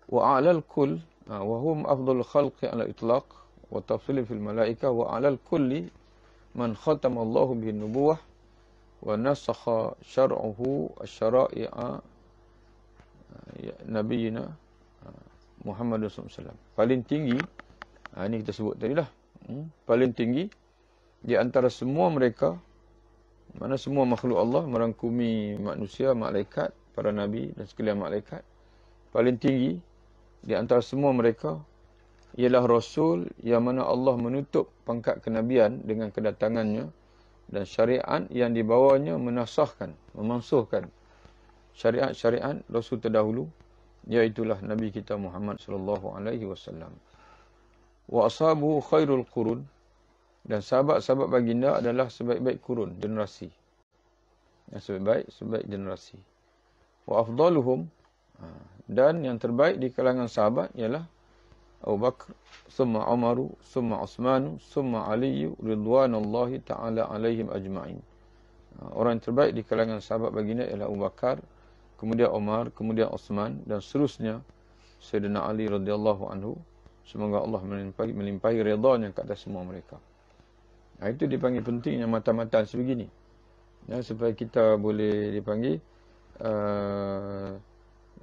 Wa 'alal kull wa hum afdalul khalqi 'ala itlaq wa tafsil fil malaikah wa 'alal kulli man khatama Allah bihi nubuwah wa nasakha syar'uhu asy-syara'i'a nabiyina Muhammad SAW. Paling tinggi, ini kita sebut tadi lah. Paling tinggi di antara semua mereka, mana semua makhluk Allah merangkumi manusia, malaikat, para nabi dan sekalian malaikat. Paling tinggi di antara semua mereka ialah Rasul yang mana Allah menutup pangkat kenabian dengan kedatangannya dan syariat yang dibawanya menasahkan, memansuhkan syariat-syariat Rasul terdahulu, iaitulah Nabi kita Muhammad sallallahu alaihi wasallam. Wa ashabuhu khairul qurun, dan sahabat-sahabat baginda adalah sebaik-baik kurun, generasi. Yang sebaik generasi. Wa afdaluhum, dan yang terbaik di kalangan sahabat ialah Abu Bakar, summa Umaru, summa Utsmanu, summa Ali ridwanullahi ta'ala alaihim ajma'in. Orang yang terbaik di kalangan sahabat baginda ialah Abu Bakar, kemudian Umar, kemudian Utsman dan seterusnya Sayyidina Ali radhiyallahu anhu. Semoga Allah melimpahi redha-Nya ke atas semua mereka. Itu dipanggil pentingnya matan-matan sebegini. Supaya kita boleh dipanggil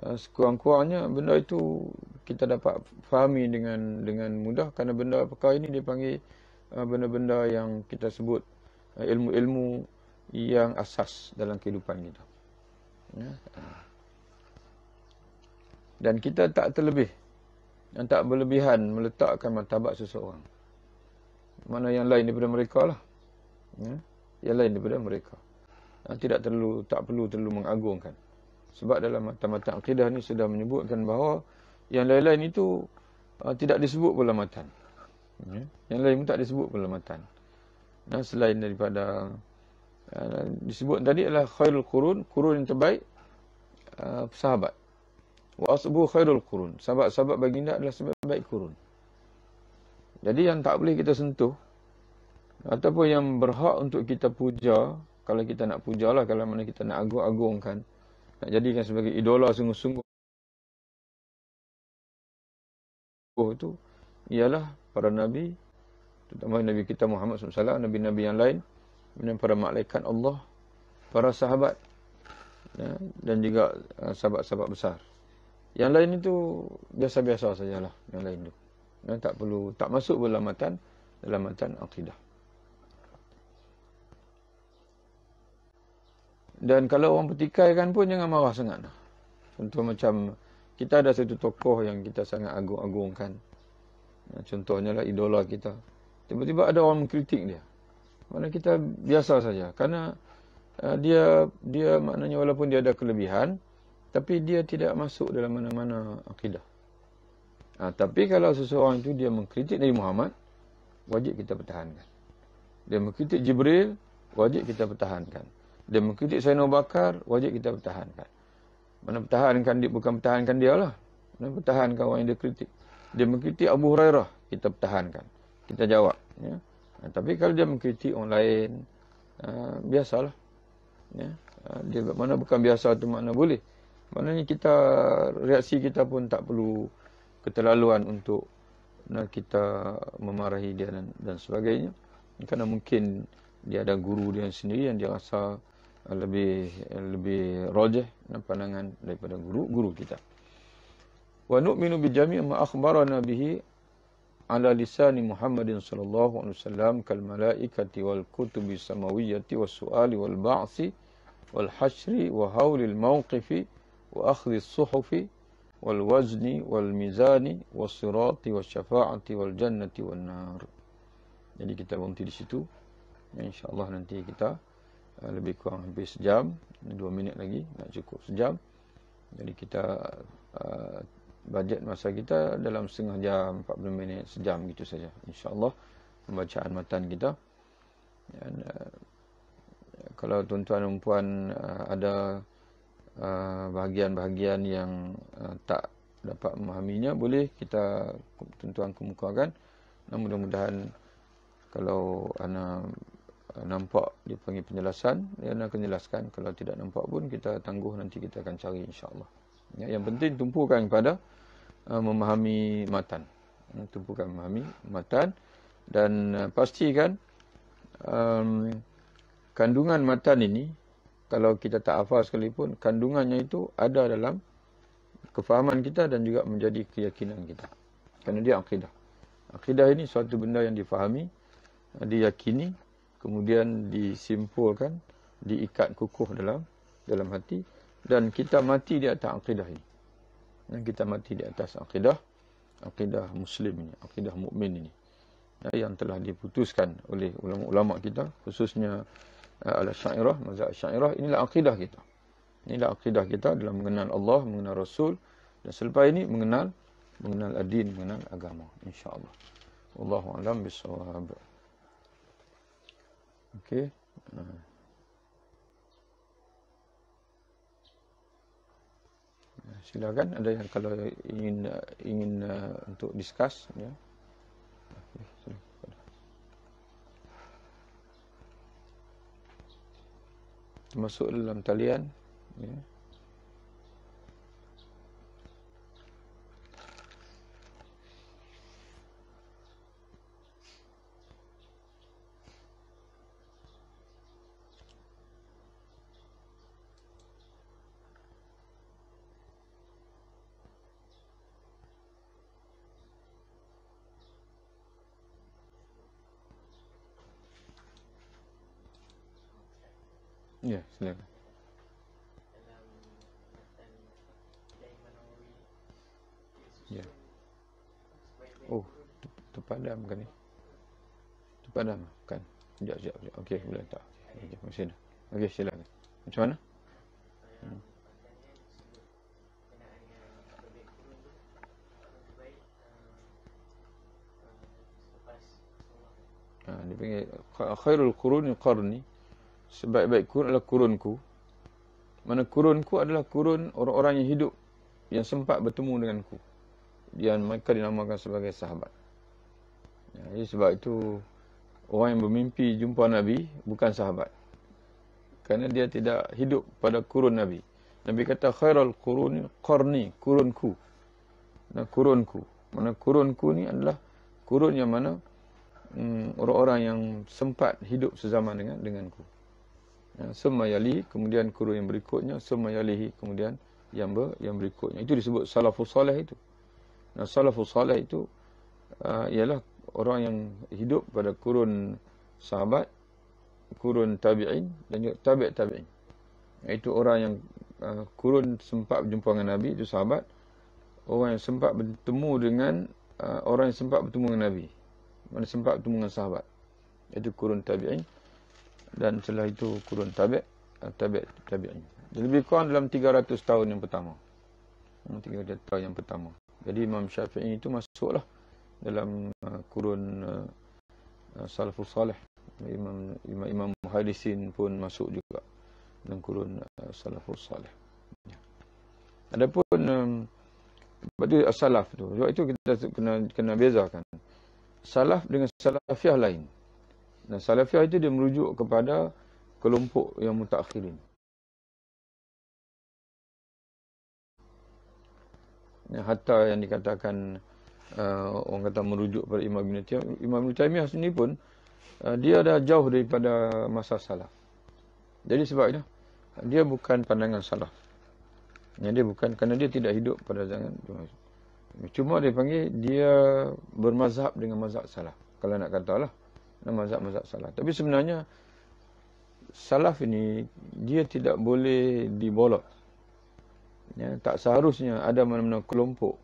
sekurang-kurangnya benda itu kita dapat fahami dengan mudah, kerana benda perkara ini dipanggil benda-benda yang kita sebut ilmu-ilmu yang asas dalam kehidupan kita. Dan kita tak berlebihan meletakkan martabat seseorang. Mana yang lain daripada mereka lah. Yang lain daripada mereka. Tak perlu terlalu mengagungkan. Sebab dalam matan-matan akidah ni sudah menyebutkan bahawa yang lain-lain itu tidak disebut pula matan. Yang lain pun tak disebut pula matan. Selain daripada disebut tadi adalah khairul qurun, kurun yang terbaik sahabat. Wa asbu khairul qurun. Sahabat-sahabat baginda adalah sebaik-baik kurun. Jadi yang tak boleh kita sentuh ataupun yang berhak untuk kita puja, kalau kita nak pujalah, kalau mana kita nak agung-agungkan, nak jadikan sebagai idola sungguh-sungguh, itu ialah para nabi, terutama Nabi kita Muhammad SAW, nabi-nabi yang lain, dan para malaikat Allah, para sahabat, ya, dan juga sahabat-sahabat besar. Yang lain itu biasa-biasa sajalah. Yang lain itu, ya, tak perlu, tak masuk dalam matan akidah. Dan kalau orang pertikaikan pun jangan marah sangat. Contoh macam kita ada satu tokoh yang kita sangat agung-agungkan. Contohnya lah idola kita. Tiba-tiba ada orang mengkritik dia. Mana kita biasa saja. Kerana dia maknanya walaupun dia ada kelebihan, tapi dia tidak masuk dalam mana-mana akidah. Tapi kalau seseorang itu dia mengkritik Nabi Muhammad, wajib kita pertahankan. Dia mengkritik Jibril, wajib kita pertahankan. Dia mengkritik Sayyidina Abu Bakar, wajib kita pertahankan. Mana pertahankan dia, bukan pertahankan dia lah. Mana pertahankan orang yang dia kritik. Dia mengkritik Abu Hurairah, kita pertahankan. Kita jawab. Ya. Tapi kalau dia mengkritik orang lain, biasalah. Ya. Dia mana bukan biasa tu makna boleh. Maknanya kita, reaksi kita pun tak perlu keterlaluan untuk kita memarahi dia dan sebagainya. Kerana mungkin dia ada guru dia sendiri yang dia rasa lebih rajih pandangan daripada guru kita. Wa nu'minu bi jami' ma akhbarana bihi ala lisani Muhammadin sallallahu alaihi wasallam kal malaikati wal kutubi samawiyyati was su'ali wal ba'si wal hasyri wa haulil mawqifi wa akhdhi as-suhufi wal wazni wal mizani was sirati was syafa'ati wal jannati wan nar. Jadi kita berhenti di situ. Ya, InsyaAllah nanti kita lebih kurang hampir sejam, 2 minit lagi nak cukup sejam. Jadi kita bajet masa kita dalam setengah jam, 40 minit, sejam gitu saja. InsyaAllah pembacaan matan kita. Dan kalau tuan-tuan dan puan ada bahagian-bahagian yang tak dapat memahaminya, boleh kita tuan-tuan kemukakan. Mudah-mudahan kalau ana nampak dia panggil penjelasan, dia akan jelaskan. Kalau tidak nampak pun kita tangguh, nanti kita akan cari insya-Allah. Ya, yang penting tumpukan kepada memahami matan. Tumpukan memahami matan dan pastikan kandungan matan ini, kalau kita tak hafal sekalipun, kandungannya itu ada dalam kefahaman kita dan juga menjadi keyakinan kita. Kerana dia akidah. Akidah ini suatu benda yang difahami, diyakini, kemudian disimpulkan, diikat kukuh dalam hati, dan kita mati di atas akidah ini. Dan kita mati di atas akidah Muslim ini, akidah mukmin ini, yang telah diputuskan oleh ulama-ulama kita, khususnya al-Asy'ariyah, mazhab Asy'ariyah. Inilah akidah kita. Inilah akidah kita dalam mengenal Allah, mengenal Rasul, dan selepas ini mengenal ad-din, mengenal agama, insya-Allah. Wallahu a'lam bissawab. Okey. Silakan, ada yang kalau ingin untuk discuss, ya. Okay, masuk dalam talian, ya. Ya, silakan. Ya. Oh, terpadam kan ni? Terpadam kan? Sekejap. Okey, boleh tak? Okey, masih dah. Okey, silakan. Macam mana? Dia panggil khairul quruni qarni. Sebaik-baik kurun adalah kurunku. Mana kurunku adalah kurun orang-orang yang hidup yang sempat bertemu denganku. Dan mereka dinamakan sebagai sahabat. Jadi sebab itu orang yang bermimpi jumpa Nabi bukan sahabat. Kerana dia tidak hidup pada kurun Nabi. Nabi kata khairul quruni qarni, kurunku. Nah, kurunku. Mana kurunku ni adalah kurun yang mana orang-orang yang sempat hidup sezaman denganku. Summa yalihi, kemudian kurun yang berikutnya, summa yalihi, kemudian yang berikutnya. Itu disebut salafus salih itu. Nah, salafus salih itu ialah orang yang hidup pada kurun sahabat, kurun tabi'in dan juga tabi'in. Itu orang yang kurun sempat berjumpa dengan Nabi, itu sahabat. Orang yang sempat bertemu dengan orang yang sempat bertemu dengan Nabi, mana sempat bertemu dengan sahabat, itu kurun tabi'in. Dan setelah itu kurun tabi'in. Jadi lebih kurang dalam 300 tahun yang pertama. 300 tahun yang pertama. Jadi Imam Syafi'i itu masuklah dalam kurun salafus salih. Imam Muhaddisin pun masuk juga dalam kurun salafus salih. Adapun pada salaf tu, sebab itu kita kena bezakan salaf dengan salafiyah lain. Nah, salafiyah itu dia merujuk kepada kelompok yang mutakhirin. Hatta yang dikatakan orang kata merujuk pada Imam Ibn Taimiyah. Imam Ibn Taimiyah sendiri pun dia dah jauh daripada masa salaf. Jadi sebabnya dia bukan pandangan salaf. Dia bukan, kerana dia tidak hidup pada zaman. Cuma dia panggil dia bermazhab dengan mazhab salaf. Kalau nak katalah mazhab salaf. Tapi sebenarnya salaf ini dia tidak boleh dibolot. Tak seharusnya ada mana-mana kelompok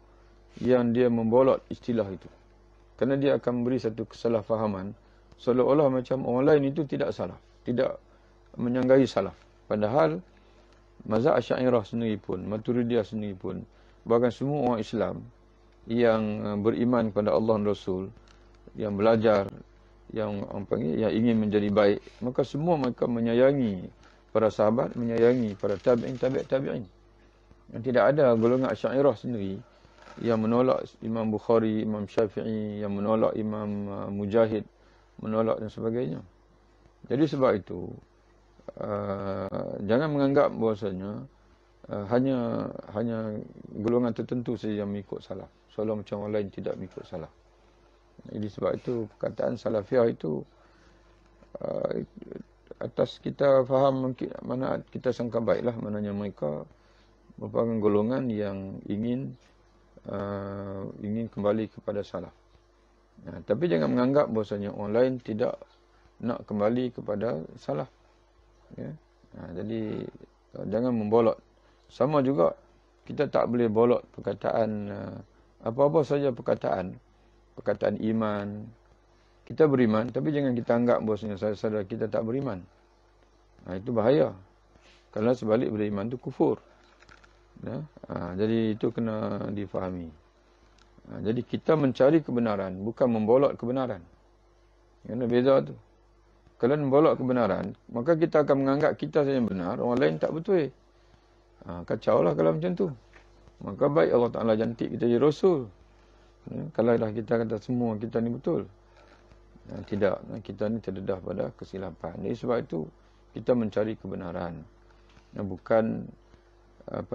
yang dia membolot istilah itu. Kerana dia akan memberi satu kesalahfahaman seolah-olah macam orang lain itu tidak salaf, tidak menyanggahi salaf. Padahal mazhab Asy'ariyah sendiri pun, Maturidiyah sendiri pun, bahkan semua orang Islam yang beriman kepada Allah dan Rasul, yang belajar, yang ingin menjadi baik, maka semua mereka menyayangi para sahabat, menyayangi para tabi'in. Yang tidak ada golongan Asy'ariyah sendiri yang menolak Imam Bukhari, Imam Syafi'i, yang menolak Imam Mujahid, menolak dan sebagainya. Jadi sebab itu jangan menganggap bahawasanya hanya golongan tertentu saja yang mengikut salaf, seolah macam orang lain tidak mengikut salaf. Jadi sebab itu perkataan salafiyah itu atas kita faham mana kita sangka baiklah, maknanya mereka merupakan golongan yang ingin kembali kepada salaf. Tapi jangan menganggap bahawasanya orang lain tidak nak kembali kepada salaf. Jadi jangan membolot. Sama juga kita tak boleh bolot perkataan apa-apa saja perkataan iman. Kita beriman, tapi jangan kita anggap bahawasanya saudara kita tak beriman. Itu bahaya. Kerana sebalik beriman itu kufur. Jadi itu kena difahami. Jadi kita mencari kebenaran, bukan membolot kebenaran. Kena beza tu. Kalau membolot kebenaran, maka kita akan menganggap kita saja yang benar, orang lain tak betul. Kacau lah kalau macam tu. Maka baik Allah Ta'ala jantik kita jadi Rasul. Kalau dah kita kata semua kita ni betul. Tidak, kita ni terdedah pada kesilapan. Jadi sebab itu kita mencari kebenaran. Bukan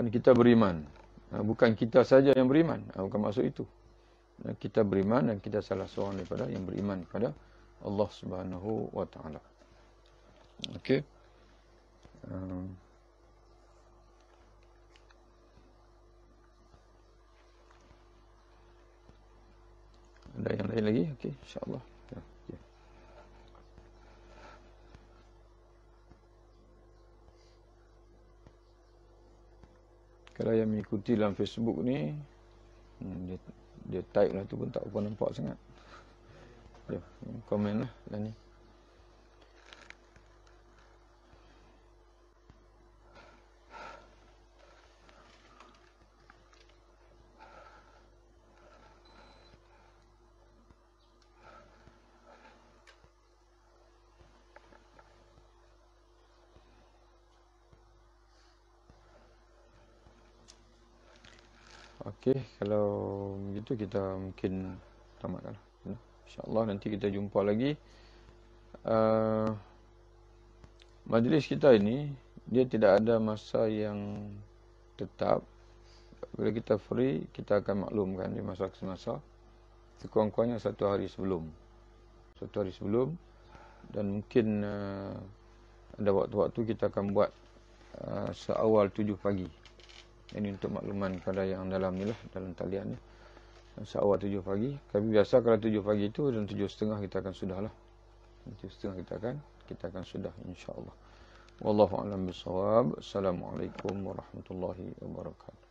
kita beriman. Bukan kita saja yang beriman. Bukan maksud itu. Kita beriman dan kita salah seorang daripada yang beriman kepada Allah Subhanahu wa Ta'ala. Okey. Ada yang lain lagi? Okey, insya-Allah. Okay. Kalau yang mengikuti dalam Facebook ni, dia type lah tu pun tak apa nampak sangat. Ya, komen lah ni. Okey, kalau begitu kita mungkin tamatkanlah. InsyaAllah nanti kita jumpa lagi. Majlis kita ini, dia tidak ada masa yang tetap. Bila kita free, kita akan maklumkan di masa ke semasa. Sekurang-kurangnya 1 hari sebelum. 1 hari sebelum. Dan mungkin ada waktu-waktu kita akan buat seawal 7 pagi. Ini untuk makluman kepada yang dalam ni lah, dalam talian ni. Seawal 7 pagi. Tapi biasa kalau 7 pagi itu, dan 7.30 kita akan sudah lah. 7.30 kita akan sudah, insyaAllah. Wallahu a'lam bishawab. Assalamualaikum warahmatullahi wabarakatuh.